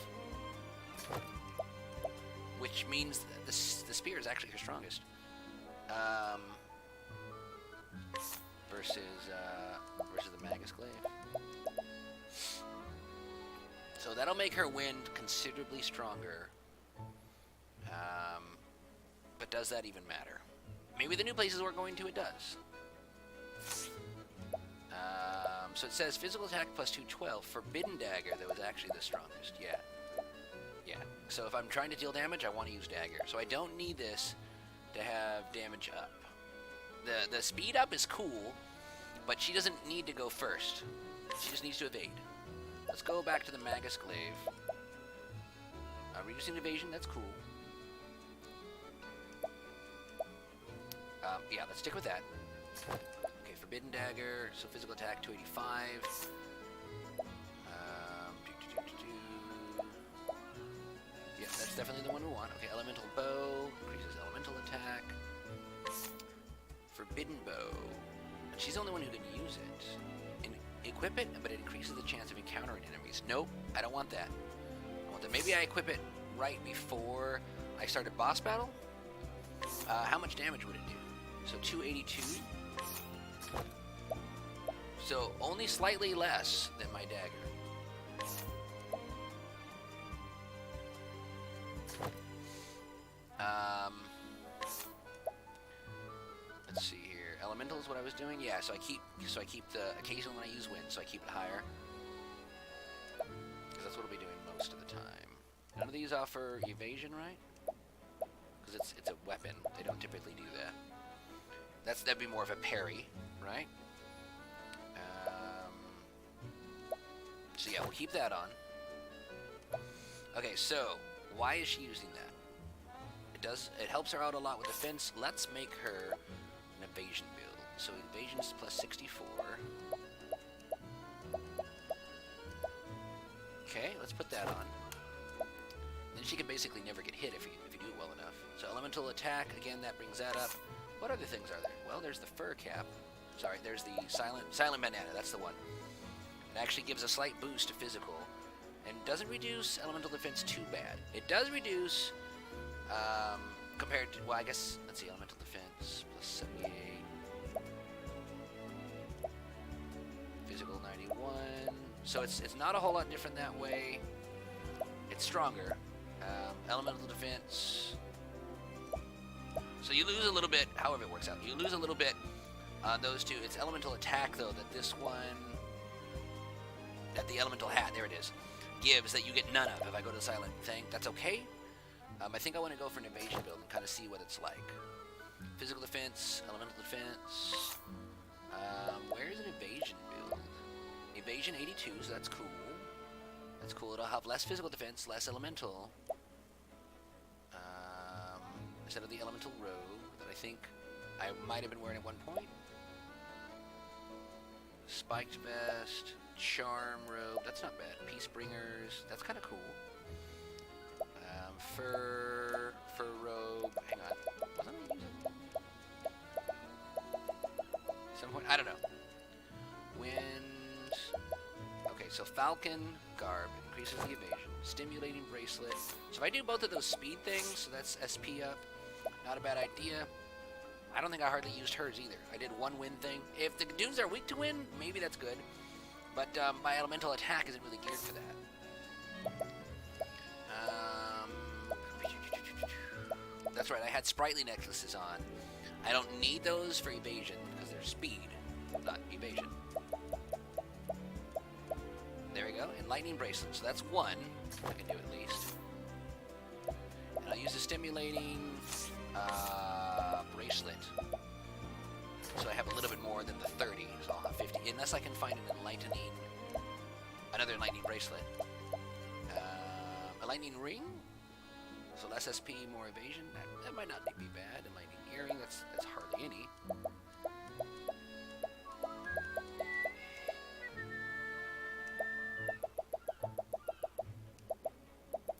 Which means that the spear is actually her strongest. Versus the Magus Glaive. So that'll make her wind considerably stronger. But does that even matter? Maybe the new places we're going to, it does. So it says physical attack plus 212. Forbidden Dagger, that was actually the strongest. Yeah. Yeah. So if I'm trying to deal damage, I want to use Dagger. So I don't need this to have damage up. The speed up is cool, but she doesn't need to go first. She just needs to evade. Let's go back to the Magus Glaive. Reducing evasion, that's cool. Yeah, let's stick with that. Okay, Forbidden Dagger, so physical attack 285. Yeah, that's definitely the one we want. Okay, Elemental Bow, increases elemental attack. Forbidden Bow. She's the only one who can use it. And equip it, but it increases the chance of encountering enemies. Nope, I don't want that. I want that. Maybe I equip it right before I start a boss battle. How much damage would it do? So 282. So only slightly less than my dagger. Let's see here. Elemental is what I was doing. Yeah, so I keep the occasionally when I use wind, so I keep it higher. Because that's what I'll be doing most of the time. None of these offer evasion, right? Because it's a weapon. They don't typically do that. That'd be more of a parry, right? So yeah, we'll keep that on. Okay, so why is she using that? It helps her out a lot with defense. Let's make her an evasion build. So evasion is plus 64. Okay, let's put that on. Then she can basically never get hit if you do it well enough. So elemental attack, again, that brings that up. What other things are there? Well, there's the fur cap. Sorry, there's the silent banana. That's the one. It actually gives a slight boost to physical, and doesn't reduce elemental defense too bad. It does reduce, compared to, well, I guess, let's see, elemental defense plus 78, physical 91. So it's not a whole lot different that way. It's stronger. Elemental defense. So you lose a little bit, however it works out. You lose a little bit on those two. It's elemental attack, though, that this one, that the elemental hat, there it is, gives that you get none of. If I go to the silent thing, that's okay. I think I want to go for an evasion build and kind of see what it's like. Physical defense, elemental defense. Where's an evasion build? Evasion 82, so that's cool. That's cool. It'll have less physical defense, less elemental. elemental robe that I think I might have been wearing at one point. Spiked vest, charm robe, that's not bad. Peace bringers, that's kind of cool. Fur robe, hang on. Wasn't I using some point? I don't know. Wind. Okay, so falcon garb increases the evasion. Stimulating bracelet. So if I do both of those speed things, so that's SP up, not a bad idea. I don't think I hardly used hers either. I did one wind thing. If the dudes are weak to wind, maybe that's good. But my elemental attack isn't really geared for that. That's right, I had sprightly necklaces on. I don't need those for evasion because they're speed, not evasion. There we go, enlightening bracelet. So that's one I can do at least. And I'll use a stimulating bracelet. So I have a little bit more than the 30, so I'll have 50. Unless I can find another enlightening bracelet. A lightning ring? So less SP, more evasion. That might not be bad. Enlightening earring, that's hardly any.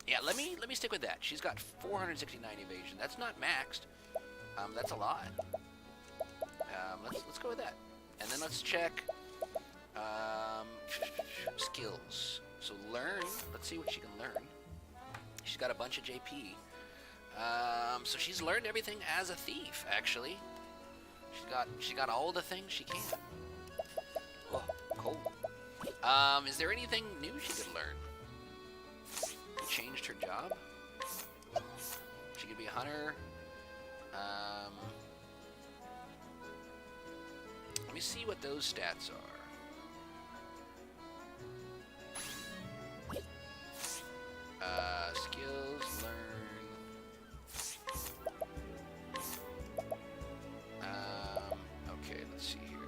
Yeah, let me stick with that. She's got 469 evasion. That's not maxed. That's a lot. Let's go with that. And then let's check skills. So learn. Let's see what she can learn. She's got a bunch of JP. So she's learned everything as a thief, actually. She got all the things she can. Oh, cool. Is there anything new she could learn? She changed her job. She could be a hunter. Let me see what those stats are. Skills, learn. Okay, let's see here.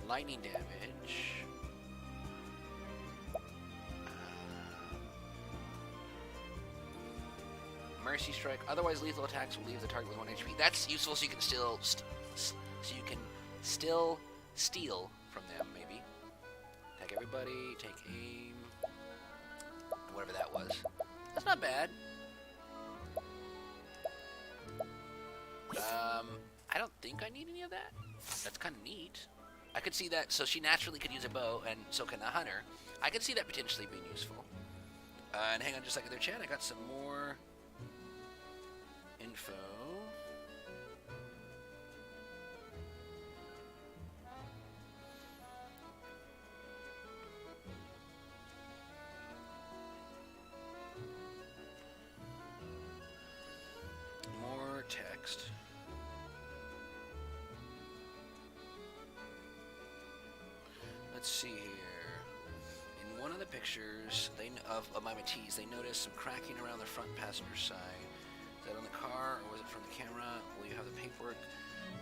Lightning damage. Mercy strike. Otherwise, lethal attacks will leave the target with 1 HP. That's useful, so you can still steal from them, maybe. Attack everybody, take aim, whatever that was. That's not bad. I don't think I need any of that. That's kind of neat. I could see that, so she naturally could use a bow, and so can the hunter. I could see that potentially being useful. And hang on just a second there, chat. I got some more info. More text. Let's see here. In one of the pictures of my Matisse, they noticed some cracking around the front passenger side. Is that on the car, or was it from the camera? Will you have the paperwork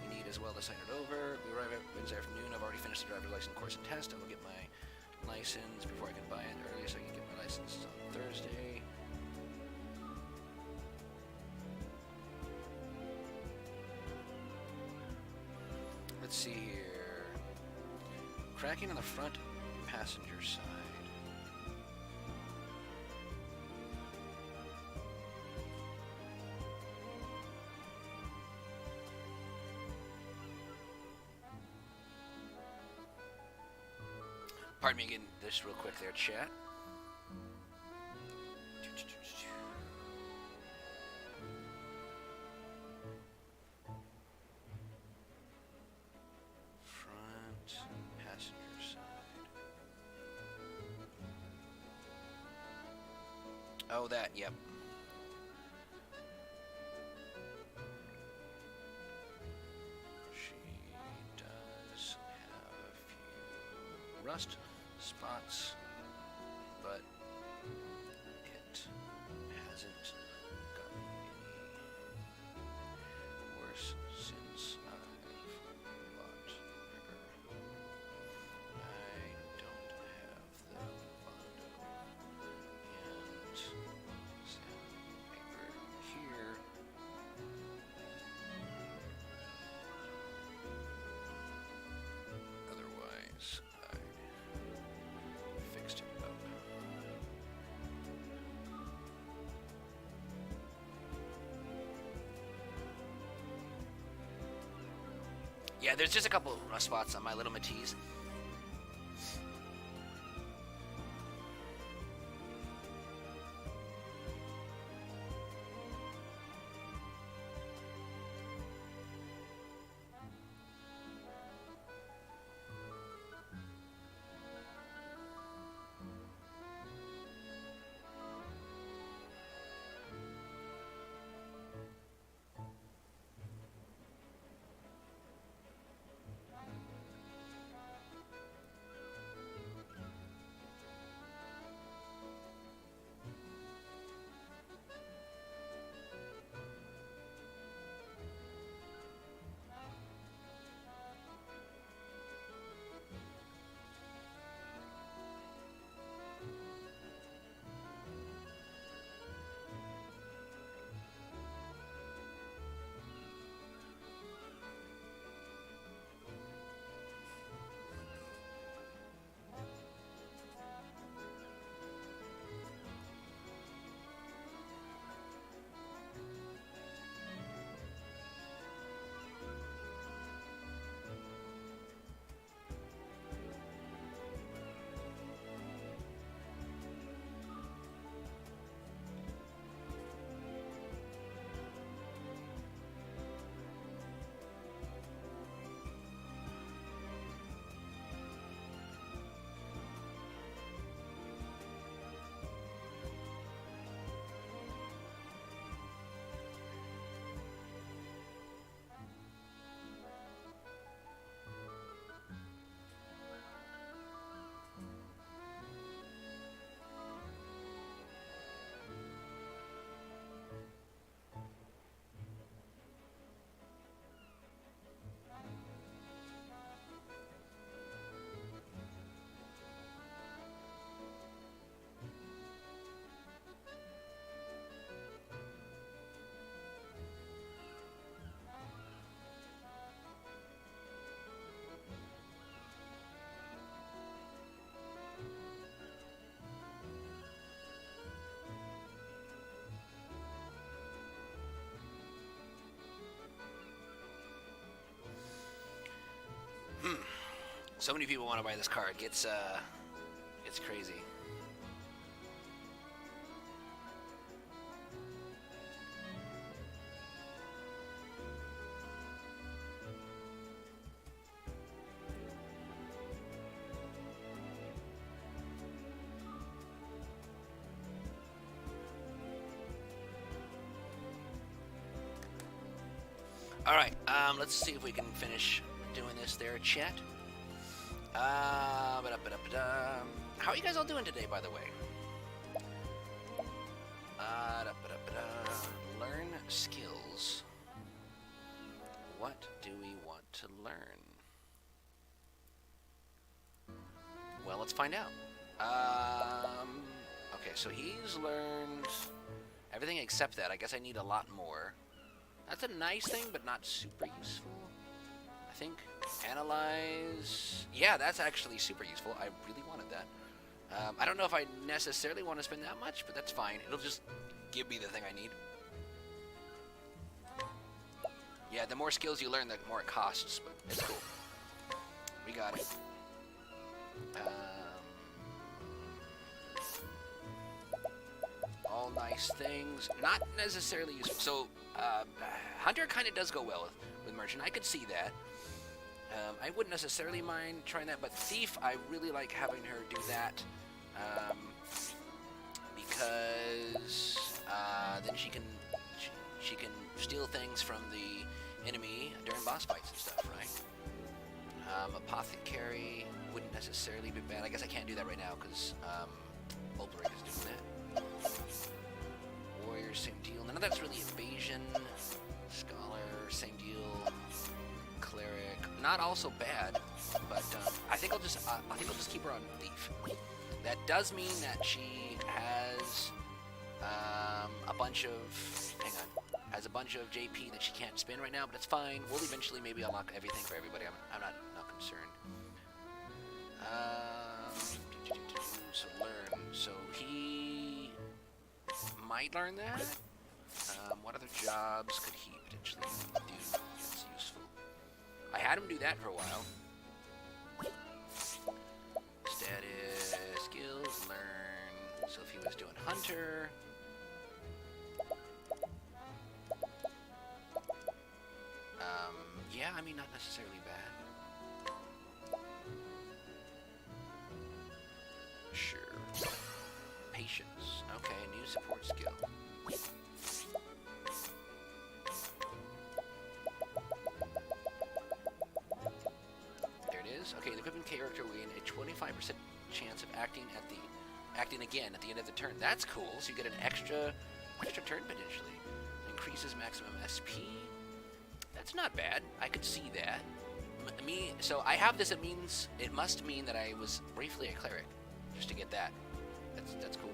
we need as well to sign it over? We arrive at Wednesday afternoon. I've already finished the driver's license course and test. I will get my license before I can buy it. Earliest I can get my license is on Thursday. Let's see here. Cracking on the front passenger side. Pardon me again, just real quick there, chat. Front passenger side. Oh, that, yep. She does have a few rust spots, but it hasn't gotten any worse since I've bought bigger. I don't have the Bondo. Yeah, there's just a couple rough spots on my little Matisse. So many people want to buy this card. It's crazy. All right, let's see if we can finish doing this there, chat. How are you guys all doing today, by the way? Learn skills. What do we want to learn? Well, let's find out. Okay, so he's learned everything except that. I guess I need a lot more. That's a nice thing, but not super useful. I think. Analyze. Yeah, that's actually super useful. I really wanted that. I don't know if I necessarily want to spend that much, but that's fine. It'll just give me the thing I need. Yeah, the more skills you learn, the more it costs, but it's cool. We got it. All nice things. Not necessarily useful. So, Hunter kind of does go well with Merchant. I could see that. I wouldn't necessarily mind trying that, but Thief, I really like having her do that. Because then she can steal things from the enemy during boss fights and stuff, right? Apothecary wouldn't necessarily be bad. I guess I can't do that right now because Bulberic is doing that. Warrior, same deal. None of that's really evasion. Scholar, same deal. Cleric, not also bad, but I think I'll just keep her on Thief. That does mean that she has a bunch of JP that she can't spin right now, but it's fine. We'll eventually maybe unlock everything for everybody. I'm not concerned. So learn. So he might learn that. What other jobs could he potentially do that's useful? I had him do that for a while. Status, skills, learn. So if he was doing hunter... yeah, I mean, not necessarily bad. Sure. Patience. Okay, new support skill. There it is. Okay, the equipment character will gain a 25% chance of acting again at the end of the turn. That's cool. So you get an extra turn potentially. Increases maximum SP. That's not bad. I could see that. So I have this. It must mean that I was briefly a cleric, just to get that. That's cool.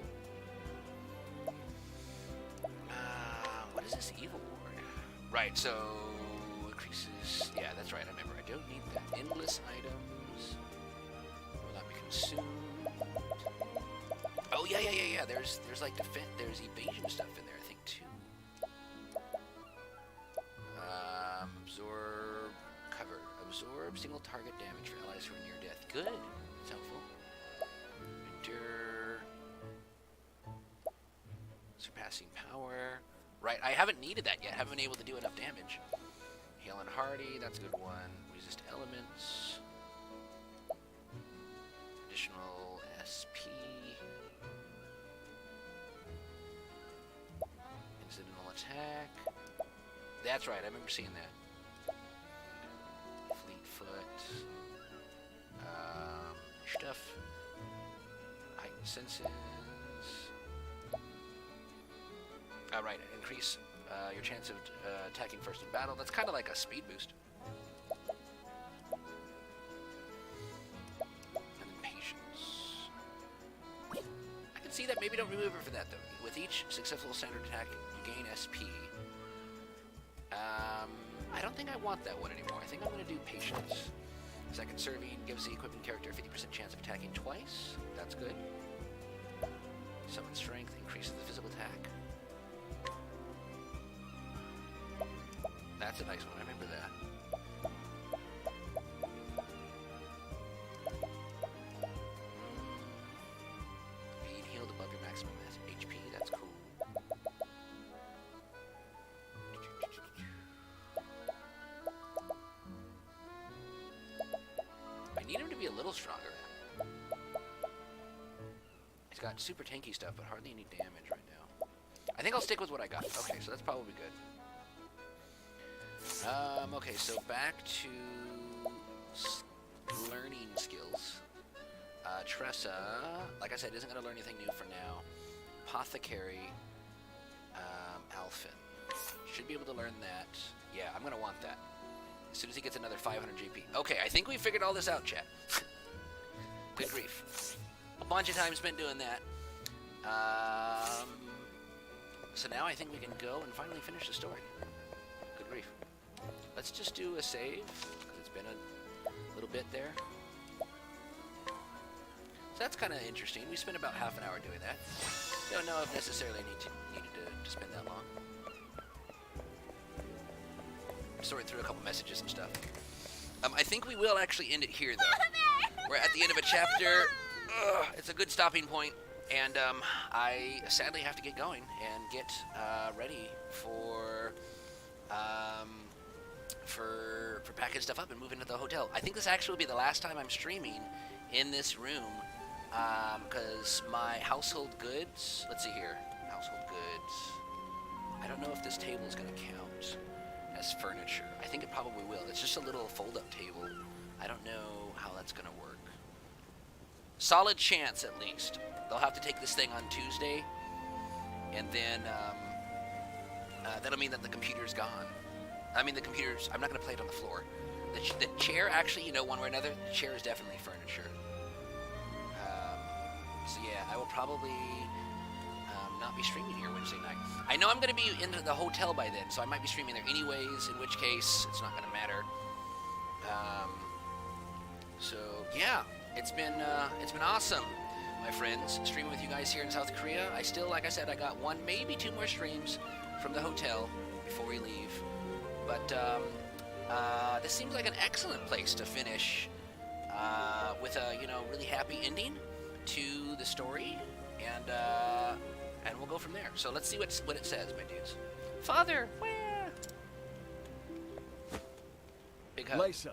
What is this evil ward? Right. So increases. Yeah, that's right. I remember. I don't need that. Endless items will not be consumed. Oh yeah. There's like defense. There's evasion stuff in there. I think too. Absorb cover. Absorb single target damage for allies who are near death. Good. That's helpful. Endure. Surpassing power. Right, I haven't needed that yet. Haven't been able to do enough damage. Hale and Hardy, that's a good one. Resist elements. Additional SP. Incidental attack. That's right, I remember seeing that. Fleetfoot. Stuff. Heightened senses. Alright, increase your chance of attacking first in battle. That's kind of like a speed boost. And then patience. I can see that. Maybe don't remove it for that, though. With each successful standard attack, you gain SP. I don't think I want that one anymore. I think I'm going to do patience. Second serving gives the equipping character a 50% chance of attacking twice. That's good. Summon strength increases the physical attack. That's a nice one. I remember that. Being healed above your maximum HP. That's cool. I need him to be a little stronger. He's got super tanky stuff, but hardly any damage right now. I think I'll stick with what I got. Okay, so that's probably good. Okay, so back to learning skills. Tressa, like I said, isn't going to learn anything new for now. Apothecary, Alphin. Should be able to learn that. Yeah, I'm going to want that. As soon as he gets another 500 GP. Okay, I think we figured all this out, chat. Good grief. A bunch of time spent doing that. So now I think we can go and finally finish the story. Good grief. Let's just do a save, because it's been a little bit there. So that's kind of interesting. We spent about half an hour doing that. Don't know if necessarily needed to spend that long. Sorting through a couple messages and stuff. I think we will actually end it here, though. We're at the end of a chapter. It's a good stopping point, and I sadly have to get going and get ready for packing stuff up and moving to the hotel. I think this actually will be the last time I'm streaming in this room, because my household goods, let's see here, household goods, I don't know if this table is going to count as furniture. I think it probably will. It's just a little fold-up table. I don't know how that's going to work. Solid chance, at least. They'll have to take this thing on Tuesday, and then that'll mean that the computer's gone. I mean, the computer's... I'm not going to play it on the floor. The chair, actually, you know, one way or another, the chair is definitely furniture. So, yeah, I will probably not be streaming here Wednesday night. I know I'm going to be in the hotel by then, so I might be streaming there anyways, in which case it's not going to matter. So, yeah, it's been awesome, my friends, streaming with you guys here in South Korea. I still, like I said, I got one, maybe two more streams from the hotel before we leave. But this seems like an excellent place to finish with a, really happy ending to the story, and we'll go from there. So let's see what it says, my dudes. Father, where? Big hug. Lysa.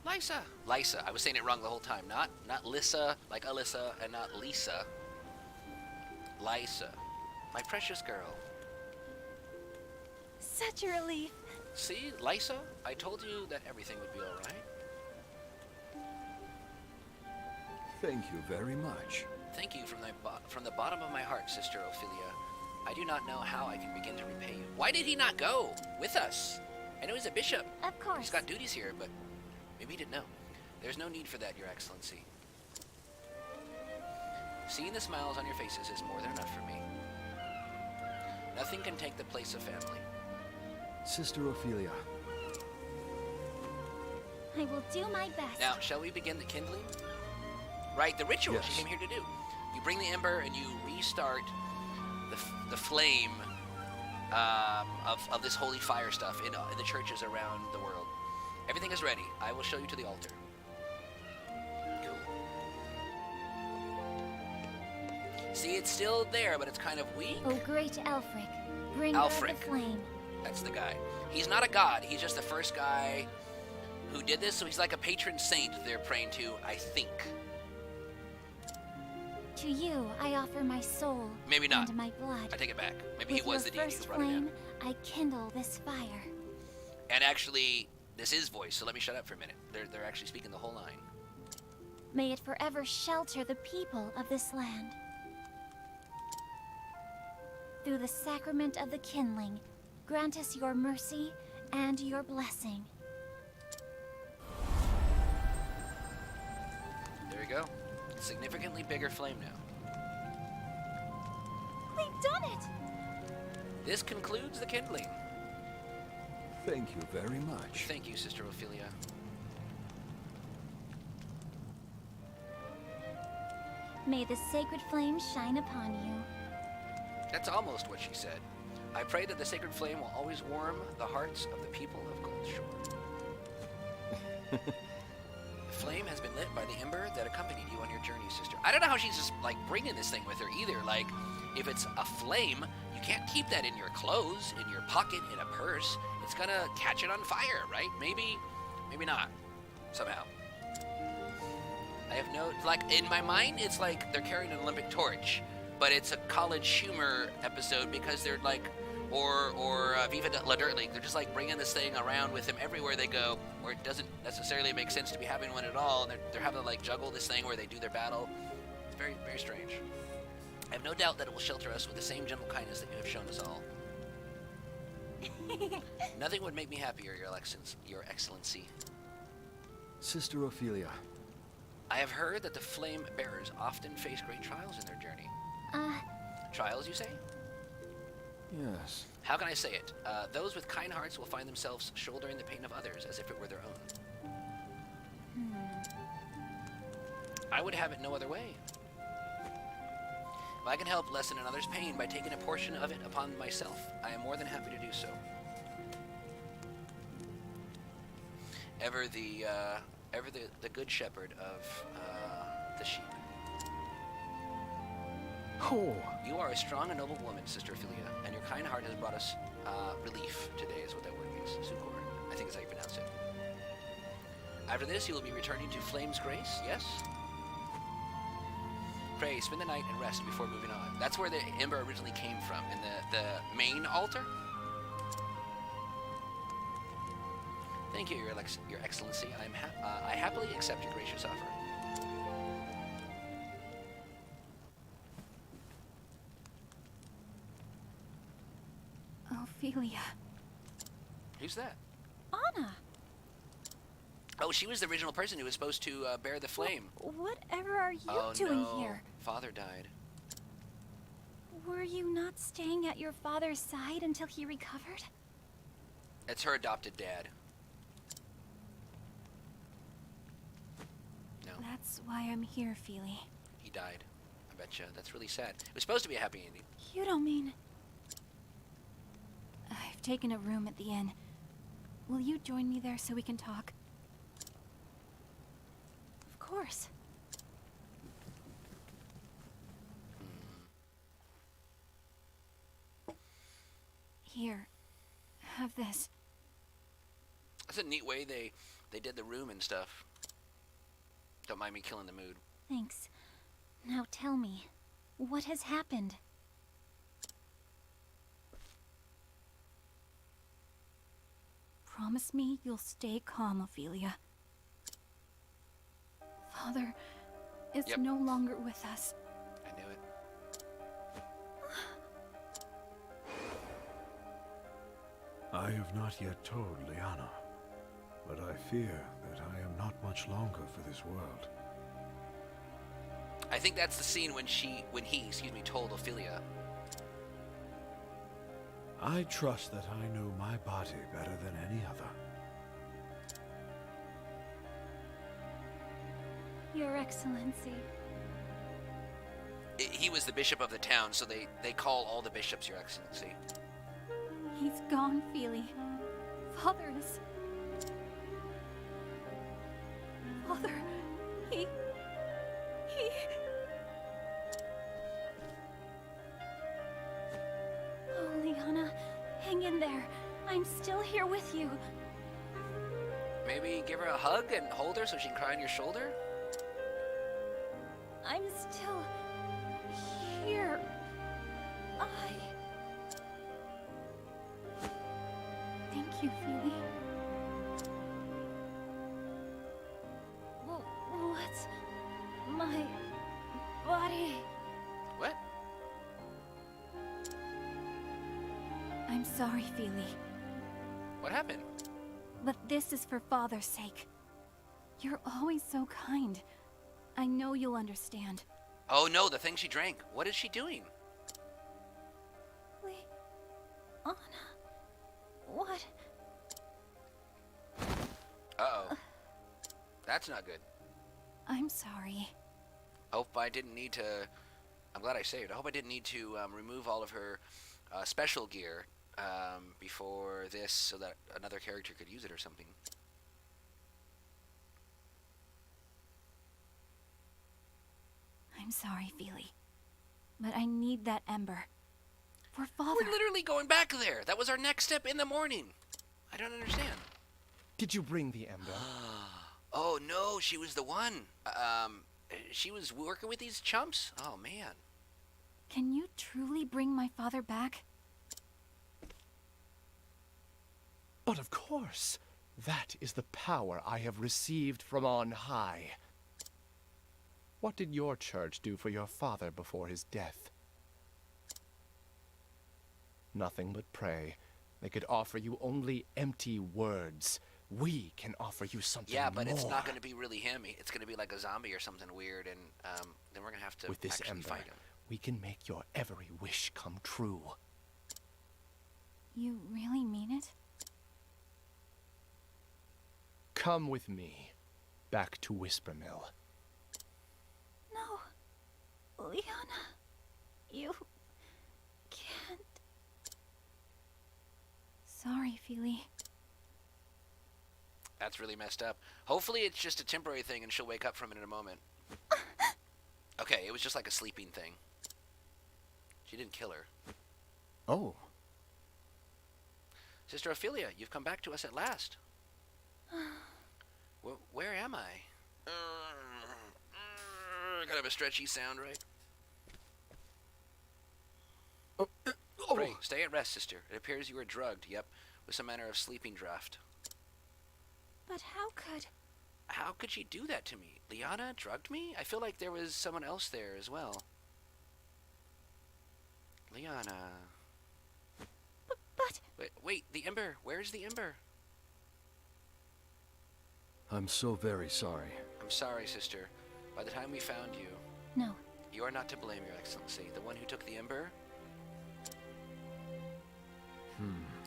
Lysa. I was saying it wrong the whole time. Not Lissa, like Alyssa, and not Lisa. Lysa. My precious girl. Such a relief. See, Lysa, I told you that everything would be all right. Thank you very much. Thank you from the bottom of my heart, Sister Ophelia. I do not know how I can begin to repay you. Why did he not go with us? I know he's a bishop. Of course. He's got duties here, but maybe he didn't know. There's no need for that, Your Excellency. Seeing the smiles on your faces is more than enough for me. Nothing can take the place of family. Sister Ophelia. I will do my best. Now, shall we begin the kindling? Right, the ritual Yes. she came here to do. You bring the ember and you restart the flame of this holy fire stuff in the churches around the world. Everything is ready. I will show you to the altar. Cool. See, it's still there, but it's kind of weak. O great Elfric, bringer Alfric. of the flame. That's the guy. He's not a god. He's just the first guy who did this, so he's like a patron saint they're praying to, I think. To you, I offer my soul Maybe not. and my blood. I take it back. Maybe With he was your the deity who first brought it flame, in. I kindle this fire. And actually, this is voice, so let me shut up for a minute. They're actually speaking the whole line. May it forever shelter the people of this land. Through the sacrament of the kindling, grant us your mercy and your blessing. There you go. Significantly bigger flame now. We've done it! This concludes the kindling. Thank you very much. Thank you, Sister Ophelia. May the sacred flame shine upon you. That's almost what she said. I pray that the sacred flame will always warm the hearts of the people of Goldshore. The flame has been lit by the ember that accompanied you on your journey, sister. I don't know how she's just, like, bringing this thing with her either. Like, if it's a flame, you can't keep that in your clothes, in your pocket, in a purse. It's gonna catch it on fire, right? Maybe not. Somehow. I have no, like, in my mind, it's like they're carrying an Olympic torch, but it's a college humor episode because they're like, or Viva La Dirt League. They're just like bringing this thing around with them everywhere they go, where it doesn't necessarily make sense to be having one at all. And they're having to like juggle this thing where they do their battle. It's very, very strange. I have no doubt that it will shelter us with the same gentle kindness that you have shown us all. Nothing would make me happier, Your Excellency. Sister Ophelia. I have heard that the flame bearers often face great trials in their journey. Trials, you say? Yes. How can I say it? Those with kind hearts will find themselves shouldering the pain of others as if it were their own. I would have it no other way. If I can help lessen another's pain by taking a portion of it upon myself, I am more than happy to do so. Ever the good shepherd of the sheep. Oh. You are a strong and noble woman, Sister Ophelia, and your kind heart has brought us relief today, is what that word means. Succor. I think is how you pronounce it. After this, you will be returning to Flame's Grace, yes? Pray, spend the night and rest before moving on. That's where the ember originally came from, in the main altar. Thank you, Your Excellency. I happily accept your gracious offer. Ophelia. Who's that? Anna. Oh, she was the original person who was supposed to bear the flame. Whatever are you Oh, doing no. here? Father died. Were you not staying at your father's side until he recovered? It's her adopted dad. No, That's why I'm here, Feely. he died. I betcha. That's really sad. It was supposed to be a happy ending. You don't mean... I've taken a room at the inn. Will you join me there so we can talk? Of course. Here. Have this. That's a neat way they did the room and stuff. Don't mind me killing the mood. Thanks. Now tell me, what has happened? Promise me you'll stay calm, Ophelia. Father is Yep. no longer with us. I knew it. I have not yet told Liana, but I fear that I am not much longer for this world. I think that's the scene when he, told Ophelia. I trust that I know my body better than any other. Your Excellency. He was the bishop of the town, so they call all the bishops Your Excellency. He's gone, Feely. Father is... Father... He... Oh, Liana, hang in there. I'm still here with you. Maybe give her a hug and hold her so she can cry on your shoulder? I'm still... here. Thank you, Feely. What's... my... body... What? I'm sorry, Feely. What happened? But this is for Father's sake. You're always so kind. I know you'll understand. Oh no, the thing she drank. What is she doing? Anna... What? Uh-oh. That's not good. I'm sorry. Hope I didn't need to... I'm glad I saved. I hope I didn't need to remove all of her special gear before this so that another character could use it or something. I'm sorry, Feely. But I need that ember. For Father. We're literally going back there. That was our next step in the morning. I don't understand. Did you bring the ember? Oh no, she was the one. She was working with these chumps? Oh man. Can you truly bring my father back? But of course. That is the power I have received from on high. What did your church do for your father before his death? Nothing but pray. They could offer you only empty words. We can offer you something more. Yeah, but it's not going to be really him. It's going to be like a zombie or something weird, and then we're going to have to With this actually ember, fight him. we can make your every wish come true. You really mean it? Come with me, back to Whispermill. No. Liana. You... can't... Sorry, Feely. That's really messed up. Hopefully it's just a temporary thing and she'll wake up from it in a moment. Okay, it was just like a sleeping thing. She didn't kill her. Oh. Sister Ophelia, you've come back to us at last. Where am I? Kind of a stretchy sound, right? Pray, stay at rest, sister. It appears you were drugged, yep, with some manner of sleeping draught. But how could... How could she do that to me? Liana drugged me? I feel like there was someone else there as well. Liana... But... Wait, the ember. Where's the ember? I'm so very sorry. I'm sorry, sister. By the time we found you, No. you are not to blame, Your Excellency. The one who took the ember?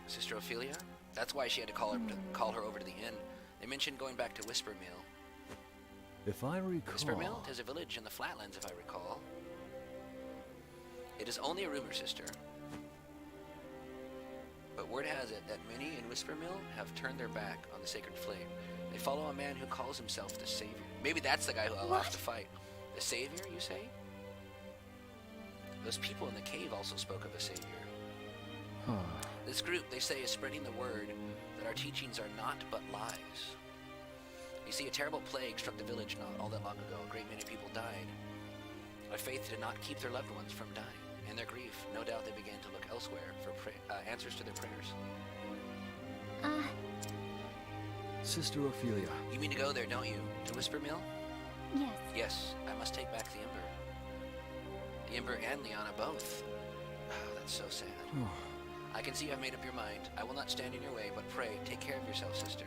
Sister Ophelia? That's why she had to call her over to the inn. They mentioned going back to Whispermill. If I recall... Whispermill? 'Tis a village in the flatlands, if I recall. It is only a rumor, sister. But word has it that many in Whispermill have turned their back on the sacred flame. They follow a man who calls himself the Savior. Maybe that's the guy who I'll have to fight. The Savior, you say? Those people in the cave also spoke of a Savior. This group, they say, is spreading the word that our teachings are not but lies. You see, a terrible plague struck the village not all that long ago. A great many people died. Our faith did not keep their loved ones from dying. In their grief, no doubt they began to look elsewhere for answers to their prayers. Sister Ophelia. You mean to go there, don't you? To Whispermill? Yes. Yes, I must take back the Ember. The Ember and Liana both. Oh, that's so sad. I can see you have made up your mind. I will not stand in your way, but pray, take care of yourself, sister.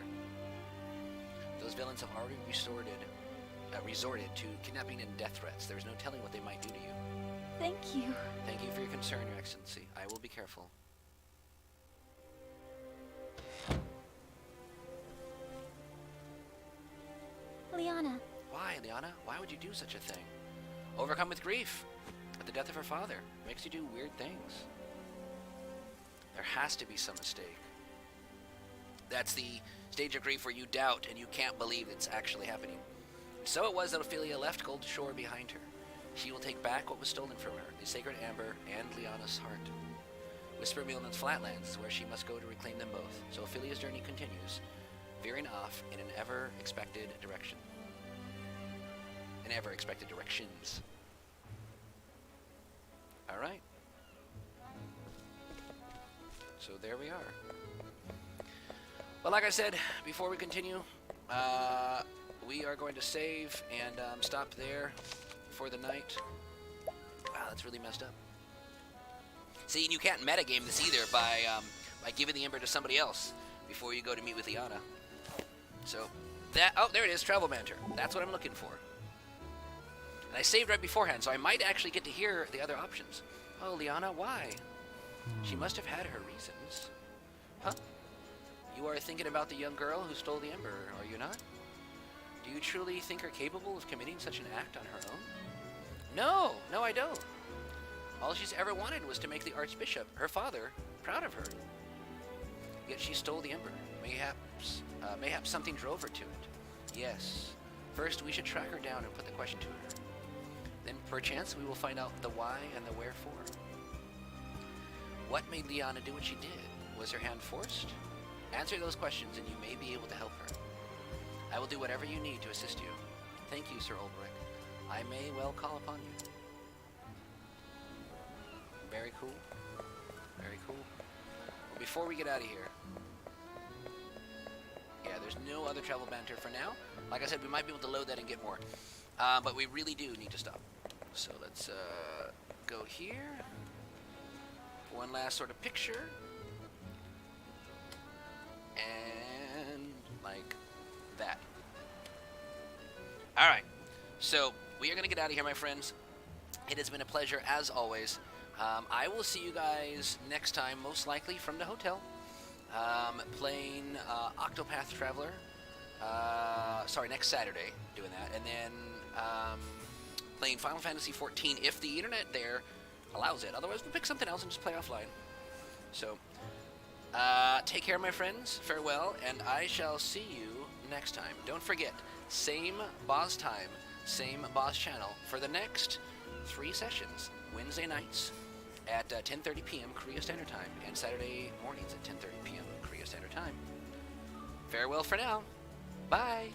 Those villains have already resorted to kidnapping and death threats. There is no telling what they might do to you. Thank you. Thank you for your concern, Your Excellency. I will be careful. Liana. Why, Liana? Why would you do such a thing? Overcome with grief at the death of her father makes you do weird things. There has to be some mistake. That's the stage of grief where you doubt and you can't believe it's actually happening. So it was that Ophelia left Gold Shore behind her. She will take back what was stolen from her, the sacred amber and Liana's heart. Whispermill and Flatlands is where she must go to reclaim them both. So Ophelia's journey continues, veering off in an ever-expected direction. In ever-expected directions. Alright. So there we are. Well, like I said, before we continue, we are going to save and stop there for the night. Wow, that's really messed up. See, and you can't metagame this either by giving the Ember to somebody else before you go to meet with Liana. So, that, oh, there it is, Travel Banter. That's what I'm looking for. And I saved right beforehand, so I might actually get to hear the other options. Oh, Liana, why? She must have had her reasons. Huh? You are thinking about the young girl who stole the Ember, are you not? Do you truly think her capable of committing such an act on her own? No, I don't. All she's ever wanted was to make the Archbishop, her father, proud of her. Yet she stole the Ember. Mayhaps something drove her to it. Yes. First, we should track her down and put the question to her. Then, perchance, we will find out the why and the wherefore. What made Liana do what she did? Was her hand forced? Answer those questions and you may be able to help her. I will do whatever you need to assist you. Thank you, Sir Ulbrich. I may well call upon you. Very cool. Very cool. Well, before we get out of here, yeah, there's no other travel banter for now. Like I said, we might be able to load that and get more. But we really do need to stop. So let's go here. One last sort of picture. And like that. Alright. So we are going to get out of here, my friends. It has been a pleasure as always. I will see you guys next time, most likely from the hotel. Playing Octopath Traveler. Next Saturday, doing that. And then playing Final Fantasy XIV if the internet there allows it. Otherwise, we'll pick something else and just play offline. So, take care, my friends. Farewell, and I shall see you next time. Don't forget, same boss time, same boss channel for the next 3 sessions. Wednesday nights at 10:30 p.m. Korea Standard Time, and Saturday mornings at 10:30 p.m. Korea Standard Time. Farewell for now. Bye.